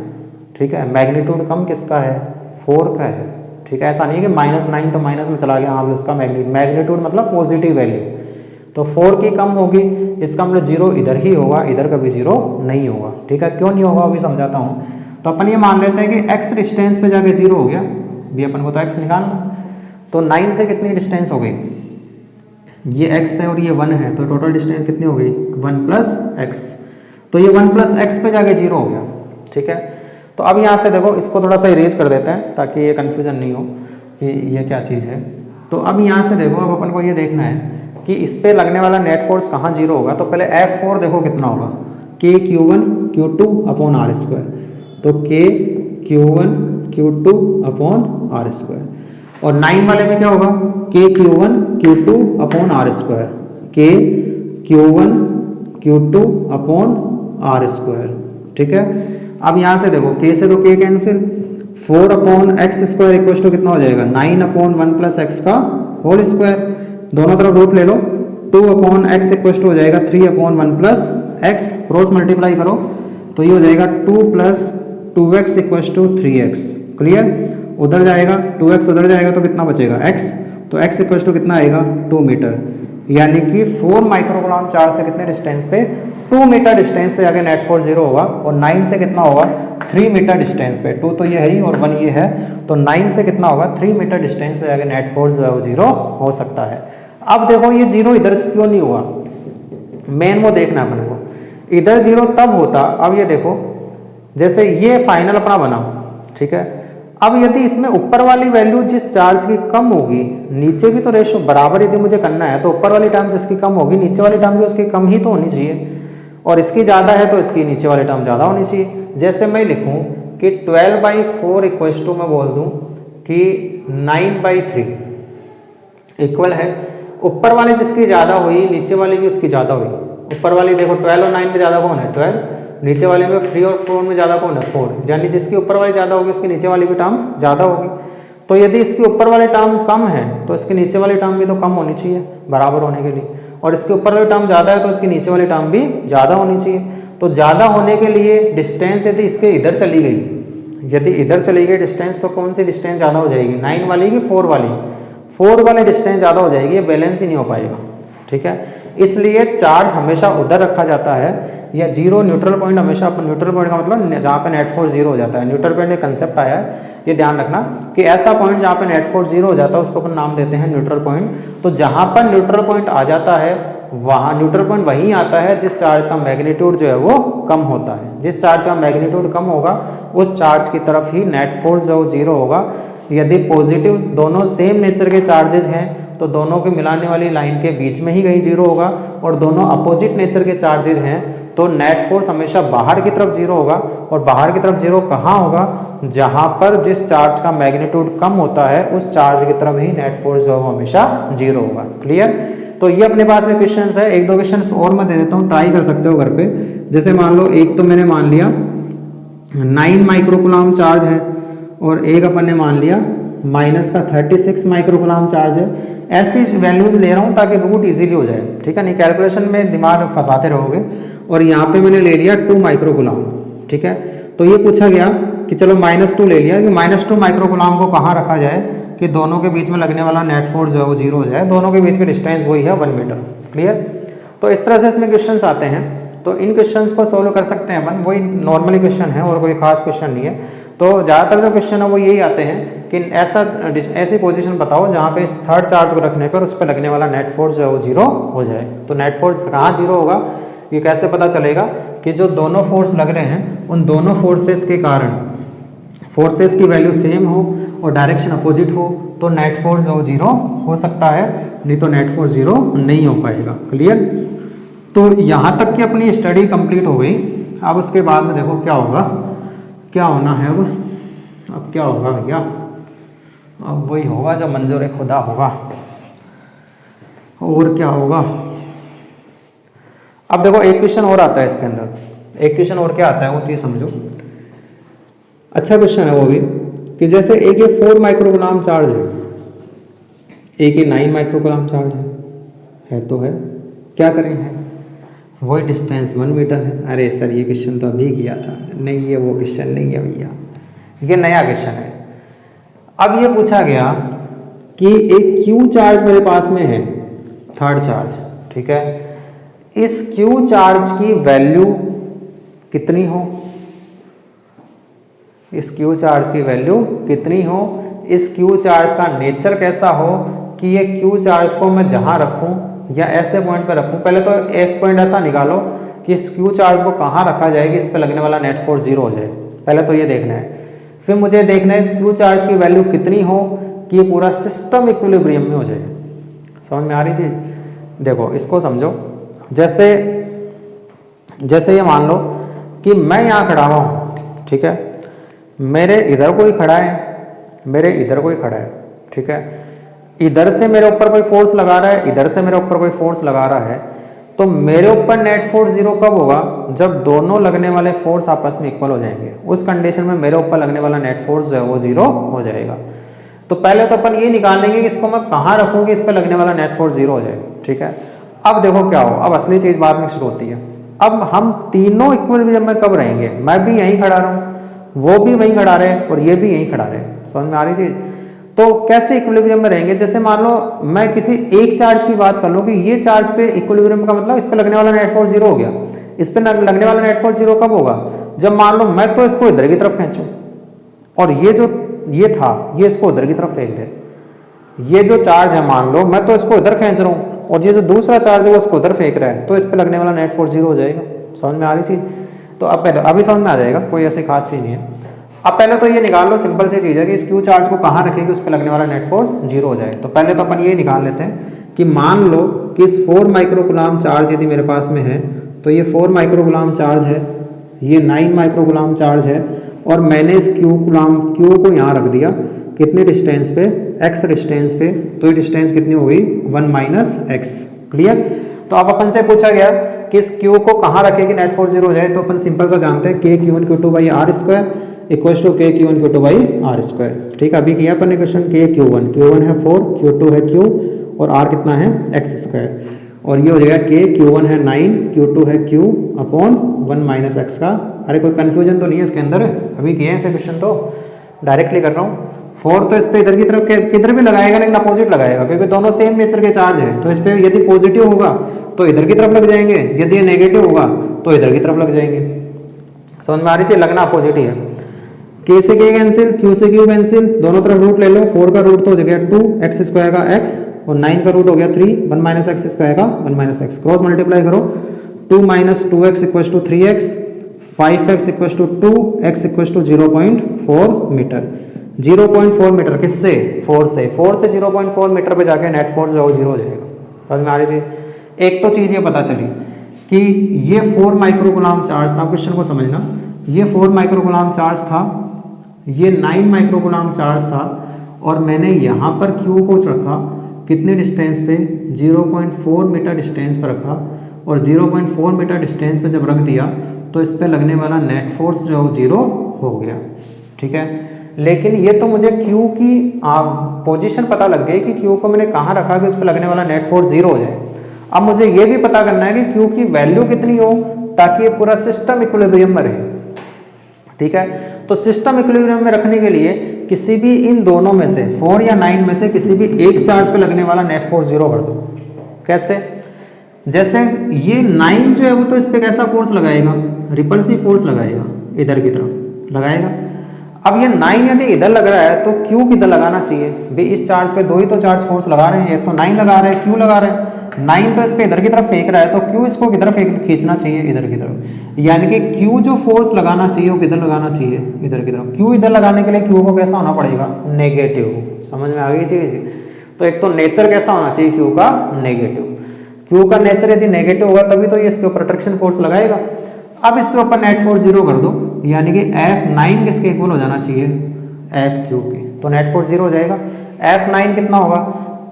ठीक है। मैग्नीट्यूड कम किसका है? 4 का है, ठीक है। ऐसा नहीं है कि -9 तो माइनस में चला गया, हाँ भी उसका मैग्नीट्यूड मतलब पॉजिटिव वैल्यू। तो 4 की कम होगी, इसका मतलब 0 इधर ही होगा, इधर कभी 0 नहीं होगा, ठीक है। क्यों नहीं होगा अभी समझाता हूँ। तो अपन ये मान लेते हैं कि x डिस्टेंस पे जाके 0 हो गया, भी अपन को तो x निकालना। तो 9 से कितनी डिस्टेंस हो गई? ये x है और ये 1 है, तो टोटल डिस्टेंस कितनी हो गई? 1 + x। तो ये 1 + x पे जाके 0 हो गया, ठीक है। तो अब यहाँ से देखो, इसको थोड़ा सा इरेज कर देते हैं ताकि ये कन्फ्यूजन नहीं हो कि ये क्या चीज़ है। तो अब यहाँ से देखो, अब अपन को ये देखना है कि इस पे लगने वाला नेट फोर्स कहाँ 0 होगा। तो पहले F4 देखो कितना होगा? KQ1 Q2/r²। तो KQ1 Q2/r²। और 9 वाले में क्या होगा? KQ1 Q2/r²। KQ1 Q2/r², ठीक है। अब यहाँ से देखो, K से तो K कैंसिल, 4/x² कितना हो जाएगा? 9/1 + x का होल स्क्वायर। दोनों तरफ रूट ले लो, 2/x हो जाएगा 3/1 + x। क्रॉस मल्टीप्लाई करो तो ये हो जाएगा 2 + 2x = 3x। क्लियर? उधर जाएगा 2x, उधर जाएगा तो कितना बचेगा? x। तो x = कितना आएगा? 2 मीटर। यानी कि 4 माइक्रोकुलाम चार्ज से कितने डिस्टेंस पे? 2 मीटर डिस्टेंस पे जाके नेट फोर्स 0 होगा। और 9 से कितना होगा? 3 मीटर डिस्टेंस पे। 2 तो ये है ही और 1 ये है, तो 9 से कितना होगा? 3 मीटर डिस्टेंस पे जाके नेट फोर्स जो है वो 0 हो सकता है। अब देखो ये 0 इधर क्यों नहीं हुआ, मेन वो देखना अपन को। इधर 0 तब होता, अब ये देखो, जैसे ये फाइनल अपना बना, ठीक है। अब यदि इसमें ऊपर वाली वैल्यू जिस चार्ज की कम होगी, नीचे भी तो रेशो बराबर यदि मुझे करना है, तो ऊपर वाली टर्म जिसकी कम होगी नीचे वाली टर्म भी उसकी कम ही तो होनी चाहिए। और इसकी ज़्यादा है तो इसकी नीचे वाली टर्म ज़्यादा होनी चाहिए। जैसे मैं लिखूं कि 12/4 = मैं बोल दूं कि 9/3 इक्वल है, ऊपर वाली जिसकी ज़्यादा हुई नीचे वाली की उसकी ज़्यादा हुई। ऊपर वाली देखो 12 और 9 में ज़्यादा कौन है? 12। नीचे वाले में 3 और 4 में ज़्यादा कौन है? 4। यानी जिसकी ऊपर वाली ज़्यादा होगी उसकी नीचे वाली भी टर्म ज़्यादा होगी। तो यदि इसकी ऊपर वाली टर्म कम है तो इसकी नीचे वाली टर्म भी तो कम होनी चाहिए बराबर होने के लिए। और इसके ऊपर वाली टर्म ज़्यादा है तो इसकी नीचे वाली टर्म भी ज़्यादा होनी चाहिए। तो ज़्यादा होने के लिए डिस्टेंस यदि इसके इधर चली गई, यदि इधर चली गई डिस्टेंस, तो कौन सी डिस्टेंस ज़्यादा हो जाएगी? 9 वाली की 4 वाली? 4 वाली डिस्टेंस ज़्यादा हो जाएगी, ये बैलेंस ही नहीं हो पाएगा, ठीक है। इसलिए चार्ज हमेशा उधर रखा जाता है, या 0 न्यूट्रल पॉइंट हमेशा, अपन न्यूट्रल पॉइंट का मतलब जहाँ पे नेट फोर्स 0 हो जाता है। न्यूट्रल पॉइंट एक कंसेप्ट आया है, ये ध्यान रखना कि ऐसा पॉइंट जहाँ पे नेट फोर्स 0 हो जाता है उसको अपन नाम देते हैं न्यूट्रल पॉइंट। तो जहाँ पर न्यूट्रल पॉइंट आ जाता है वहाँ न्यूट्रल पॉइंट वहीं आता है जिस चार्ज का मैग्नीट्यूड जो है वो कम होता है। जिस चार्ज का मैग्नीट्यूड कम होगा उस चार्ज की तरफ ही नेट फोर्स जो 0 होगा। यदि पॉजिटिव, दोनों सेम नेचर के चार्जेज हैं तो दोनों के मिलाने वाली लाइन के बीच में ही कहीं जीरो होगा, और दोनों अपोजिट नेचर के चार्जेज हैं तो नेट फोर्स हमेशा बाहर की तरफ जीरो होगा। और बाहर की तरफ जीरो कहाँ होगा, जहाँ पर जिस चार्ज का मैग्नीट्यूड कम होता है उस चार्ज की तरफ ही नेट फोर्स जो है हमेशा जीरो होगा। क्लियर? तो ये अपने पास में क्वेश्चंस है, एक दो क्वेश्चंस और मैं दे देता हूँ, ट्राई कर सकते हो घर पे। जैसे मान लो एक तो मैंने मान लिया 9 माइक्रोकुलाम चार्ज है और एक अपन ने मान लिया माइनस का 36 माइक्रोकुलाम चार्ज है। ऐसी वैल्यूज ले रहा हूँ ताकि रूट इजीली हो जाए, ठीक है, नहीं कैलकुलेशन में दिमाग फंसाते रहोगे। और यहाँ पे मैंने ले लिया 2 माइक्रोकुलाम, ठीक है। तो ये पूछा गया कि चलो -2 ले लिया कि -2 माइक्रोकुलाम को कहाँ रखा जाए कि दोनों के बीच में लगने वाला नेट फोर्स जो है वो जीरो हो जाए। दोनों के बीच की डिस्टेंस वही है 1 मीटर। क्लियर? तो इस तरह से इसमें क्वेश्चंस आते हैं, तो इन क्वेश्चंस को सोल्व कर सकते हैं अपन, वही नॉर्मली क्वेश्चन है और कोई खास क्वेश्चन नहीं है। तो ज़्यादातर जो क्वेश्चन है वो यही आते हैं कि ऐसी पोजीशन बताओ जहाँ पे थर्ड चार्ज को रखने पर उस पर लगने वाला नेट फोर्स जो है वो जीरो हो जाए। तो नेट फोर्स कहाँ जीरो होगा, ये कैसे पता चलेगा कि जो दोनों फोर्स लग रहे हैं उन दोनों फोर्सेस के कारण फोर्सेस की वैल्यू सेम हो और डायरेक्शन अपोजिट हो तो नेट फोर्स जो जीरो हो सकता है, नहीं तो नेट फोर्स जीरो नहीं हो पाएगा। क्लियर? तो यहाँ तक की अपनी स्टडी कंप्लीट हो गई। अब उसके बाद में देखो क्या होगा, क्या होना है अब क्या होगा भैया, अब वही होगा जो मंजूर खुदा होगा। और क्या होगा, अब देखो एक क्वेश्चन और आता है इसके अंदर, एक क्वेश्चन और क्या आता है वो चीज़ समझो। अच्छा क्वेश्चन है वो भी कि जैसे एक ये 4 माइक्रोकुलाम चार्ज है, एक ये 9 माइक्रोकुलाम चार्ज है तो है, क्या करें, है वही डिस्टेंस 1 मीटर है। अरे सर ये क्वेश्चन तो अभी किया था, नहीं ये वो क्वेश्चन नहीं है भैया, ये नया क्वेश्चन है। अब ये पूछा गया कि एक क्यू चार्ज मेरे पास में है, थर्ड चार्ज, ठीक है, इस क्यू चार्ज की वैल्यू कितनी हो, इस क्यू चार्ज की वैल्यू कितनी हो, इस क्यू चार्ज का नेचर कैसा हो कि ये क्यू चार्ज को मैं जहां रखूं या ऐसे पॉइंट पर रखूं। पहले तो एक पॉइंट ऐसा निकालो कि इस क्यू चार्ज को कहां रखा जाए कि इस पर लगने वाला नेट फोर्स जीरो हो जाए, पहले तो ये देखना है। फिर मुझे देखना है इस क्यू चार्ज की वैल्यू कितनी हो कि ये पूरा सिस्टम इक्विलिब्रियम में हो जाए। समझ में आ रही चीज? देखो इसको समझो, जैसे ये मान लो कि मैं यहाँ खड़ा हुआ हूँ, ठीक है, मेरे इधर कोई खड़ा है, मेरे इधर कोई खड़ा है, ठीक है, इधर से मेरे ऊपर कोई फोर्स लगा रहा है, इधर से मेरे ऊपर कोई फोर्स लगा रहा है, तो मेरे ऊपर नेट फोर्स जीरो कब होगा, जब दोनों लगने वाले फोर्स आपस में इक्वल हो जाएंगे। उस कंडीशन में मेरे ऊपर लगने वाला नेट फोर्स जो है वो जीरो हो जाएगा। तो पहले तो अपन ये निकाल लेंगे कि इसको मैं कहाँ रखूँ कि इस पर लगने वाला नेट फोर्स जीरो हो जाए, ठीक है। अब देखो क्या हो, अब असली चीज बाद में शुरू होती है। अब हम तीनों इक्विलिब्रियम में कब रहेंगे, मैं भी यहीं खड़ा रहूं, वो भी वहीं खड़ा रहे और ये भी यहीं खड़ा रहे। समझ में आ रही चीज? तो कैसे इक्विलिब्रियम में रहेंगे, जैसे मान लो मैं किसी एक चार्ज की बात कर लूं कि ये चार्ज पे इक्विलिब्रियम का मतलब इस पे लगने वाला नेट फोर्स जीरो हो गया। इस पे लगने वाला नेट फोर्स जीरो कब होगा, जब मान लो मैं तो इसको इधर की तरफ खींचूं और ये जो ये था ये इसको उधर की तरफ फेंक दे। ये जो चार्ज है मान लो मैं तो इसको इधर खींच रहा हूँ और ये जो दूसरा चार्ज है वो इसको उधर फेंक रहा है, तो इस पे लगने वाला नेट फोर्स जीरो हो जाएगा। समझ में आ रही चीज? तो अब पहले अभी समझ में आ जाएगा, कोई ऐसी खास चीज नहीं है। अब पहले तो ये निकाल लो, सिंपल सी चीज है कि इस क्यू चार्ज को कहाँ रखेगी उस पर लगने वाला नेट फोर्स जीरो हो जाए। तो पहले तो अपन ये निकाल लेते हैं कि मान लो कि इस 4 माइक्रोकुलाम चार्ज यदि मेरे पास में है तो ये 4 माइक्रोकुलाम चार्ज है, ये 9 माइक्रोकुलाम चार्ज है और मैंने इस क्यू को यहाँ रख दिया कितने डिस्टेंस पे, x डिस्टेंस पे, तो ये डिस्टेंस कितनी हो गई 1 - x। क्लियर? तो अब अपन से पूछा गया कि इस q को कहाँ रखेगी नेट फोर्स जीरो हो जाए, तो अपन सिंपल सा जानते हैं k q1 q2 by are square equals to k q1 q2 by are square. ठीक है, अभी किया अपन ने क्वेश्चन k q1 है 4, q2 है q और r कितना है x स्क्वायर, और ये हो जाएगा k q1 है 9, q2 है q अपॉन 1 - x का। अरे कोई कंफ्यूजन तो नहीं है इसके अंदर, अभी किए ऐसे क्वेश्चन तो डायरेक्टली कर रहा हूँ। 4 तो इस पे इधर की तरफ किधर भी लगाएगा लेकिन अपोजिट लगाएगा क्योंकि दोनों सेम नेचर के चार्ज है। तो इस पे यदि पॉजिटिव होगा तो इधर की तरफ लग जाएंगे, यदि ये नेगेटिव होगा तो इधर की तरफ लग जाएंगे। समझ में आ रही है? लगना अपोजिट ही है। k से k कैंसिल, q से q कैंसिल, दोनों तरफ रूट ले लो। 4 का रूट तो हो गया 2, x स्क्वायर का x और 9 का रूट हो गया 3, 1 - x स्क्वायर का 1 - x। क्रॉस मल्टीप्लाई करो, 2 - 2x equals to 3x, 5x equals to 2, x equals to 0.4 metre. 0.4 metre, किससे? फोर्स से। फोर्स से 0.4 मीटर पे जाके नेट फोर्स जो 0 हो जाएगा। समझ में आ रही चीज? एक तो चीज़ ये पता चली कि ये 4 माइक्रोकुलाम चार्ज था, क्वेश्चन को समझना, ये 4 माइक्रोकुलाम चार्ज था, ये 9 माइक्रोकुलाम चार्ज था, और मैंने यहाँ पर Q को रखा कितने डिस्टेंस पे? 0.4 मीटर डिस्टेंस पर रखा, और 0.4 मीटर डिस्टेंस पे जब रख दिया तो इस पे लगने वाला नेट फोर्स जो 0 हो गया। ठीक है, लेकिन ये तो मुझे Q की पोजीशन पता लग गई कि Q को मैंने कहाँ रखा कि उस पर लगने वाला नेट फोर्स 0 हो जाए। अब मुझे ये भी पता करना है कि Q की वैल्यू कितनी हो ताकि ये पूरा सिस्टम इक्विलिब्रियम में रहे। ठीक है, तो सिस्टम इक्विलिब्रियम में रखने के लिए किसी भी इन दोनों में से 4 या 9 में से किसी भी एक चार्ज पे लगने वाला नेट फोर्स 0 कर दो। कैसे? जैसे ये 9 जो है वो तो इस पे कैसा फोर्स लगाएगा? रिपल्सिव फोर्स लगाएगा, इधर की तरफ लगाएगा। अब ये 9 यदि इधर लग रहा है तो Q किधर लगाना चाहिए भाई? इस चार्ज पे दो ही तो चार्ज फोर्स लगा रहे हैं, एक तो 9 लगा रहे हैं, Q लगा रहे हैं। 9 तो इस पे इधर की तरफ फेंक रहा है, तो Q इसको किधर खींचना चाहिए? इधर की तरफ। यानी कि Q जो फोर्स लगाना चाहिए वो किधर लगाना चाहिए? इधर की तरफ। Q इधर लगाने के लिए Q को कैसा होना पड़ेगा? नेगेटिव। समझ में आ गई चीज? तो एक तो नेचर कैसा होना चाहिए Q का? नेगेटिव। Q का नेचर यदि नेगेटिव होगा तभी तो ये इसके ऊपर अट्रैक्शन फोर्स लगाएगा। अब इसके ऊपर नेट फोर्स 0 कर दो, यानी कि F9 किसके इक्वल हो जाना चाहिए? FQ के। तो नेट फोर्स 0 हो जाएगा। F9 कितना होगा?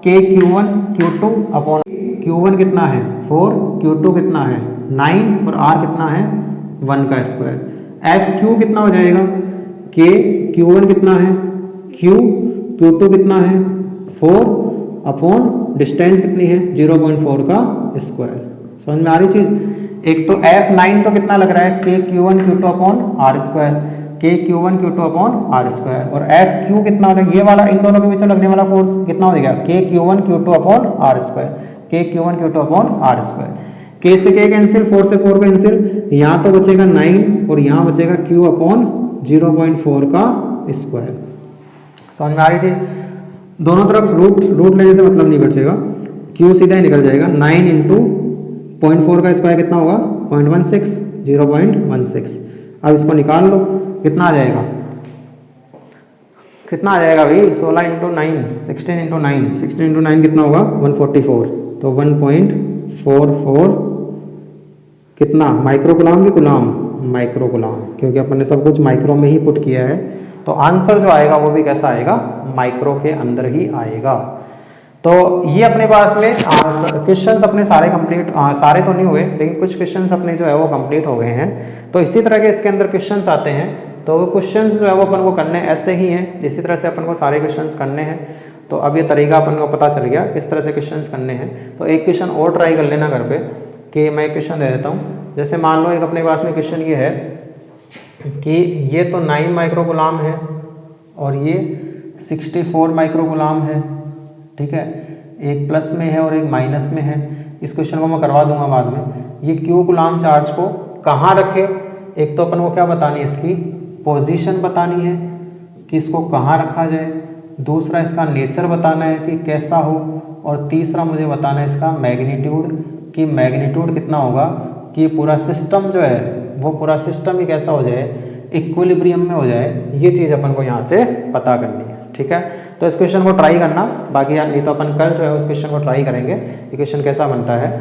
KQ1 Q2 अपॉन Q1 कितना है? 4, Q2 कितना है? 9, और R कितना है? 1 का स्क्वायर। FQ कितना हो जाएगा? Q1 कितना है? Q2 कितना है? 4 अपॉन डिस्टेंस कितनी है? 0.4 का स्क्वायर। समझ में आ रही चीज? एक तो F9 तो कितना लग रहा है? KQ1 Q2 upon R square, KQ1 Q2 upon R square, और FQ कितना हो रहा है? ये वाला इन दोनों के बीच में लगने वाला फोर्स कितना हो जाएगा? KQ1 Q2 upon R square, KQ1 Q2 upon R square. K से K कैंसिल, 4 से 4 कैंसिल, यहाँ तो बचेगा 9 और यहाँ बचेगा Q अपॉन 0.4 का स्क्वायर। समझ में आ रही चीज? दोनों तरफ रूट लेने से मतलब नहीं बचेगा, Q सीधा ही निकल जाएगा। 9 इंटू 0.4 का स्क्वायर कितना होगा? 0.16, 0.16। अब इसको निकाल लो, कितना आ जाएगा? कितना आ जाएगा भाई? 16 इंटू 9, 16 इंटू 9, 16 इंटू 9 कितना होगा? 144। तो 1.44 कितना? माइक्रोकुलाम की कुलाम? माइक्रोकुलाम, क्योंकि अपन ने सब कुछ माइक्रो में ही पुट किया है, तो आंसर जो आएगा वो भी कैसा आएगा? माइक्रो के अंदर ही आएगा। तो ये अपने पास में क्वेश्चंस अपने सारे कंप्लीट, सारे तो नहीं हुए लेकिन कुछ क्वेश्चंस अपने जो है वो कंप्लीट हो गए हैं। तो इसी तरह के इसके अंदर क्वेश्चंस आते हैं, तो वो क्वेश्चंस जो है वो अपन को करने ऐसे ही हैं, इसी तरह से अपन को सारे क्वेश्चंस करने हैं। तो अब ये तरीका अपन को पता चल गया किस तरह से क्वेश्चंस करने हैं। तो एक क्वेश्चन और ट्राई कर लेना घर पे, कि मैं क्वेश्चन दे देता हूँ। जैसे मान लो एक अपने पास में क्वेश्चन ये है कि ये तो 9 माइक्रोकुलाम है और ये 64 माइक्रोकुलाम है। ठीक है, एक प्लस में है और एक माइनस में है। इस क्वेश्चन को मैं करवा दूंगा बाद में। ये Q कुलाम चार्ज को कहाँ रखे? एक तो अपन को क्या बतानी है? इसकी पोजीशन बतानी है कि इसको कहाँ रखा जाए, दूसरा इसका नेचर बताना है कि कैसा हो, और तीसरा मुझे बताना है इसका मैग्नीट्यूड, कि मैग्नीट्यूड कितना होगा कि पूरा सिस्टम जो है वो पूरा सिस्टम ही कैसा हो जाए? इक्विलिब्रियम में हो जाए। ये चीज़ अपन को यहाँ से पता करनी है। ठीक है, तो इस क्वेश्चन को ट्राई करना, बाकी यार नहीं तो अपन कल जो है उस क्वेश्चन को ट्राई करेंगे ये क्वेश्चन कैसा बनता है।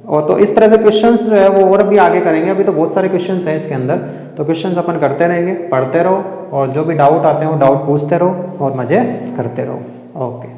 और तो इस तरह से क्वेश्चंस जो है वो और भी आगे करेंगे। अभी तो बहुत सारे क्वेश्चंस हैं इसके अंदर, तो क्वेश्चंस अपन करते रहेंगे, पढ़ते रहो, और जो भी डाउट आते हैं वो डाउट पूछते रहो और मज़े करते रहो। ओके।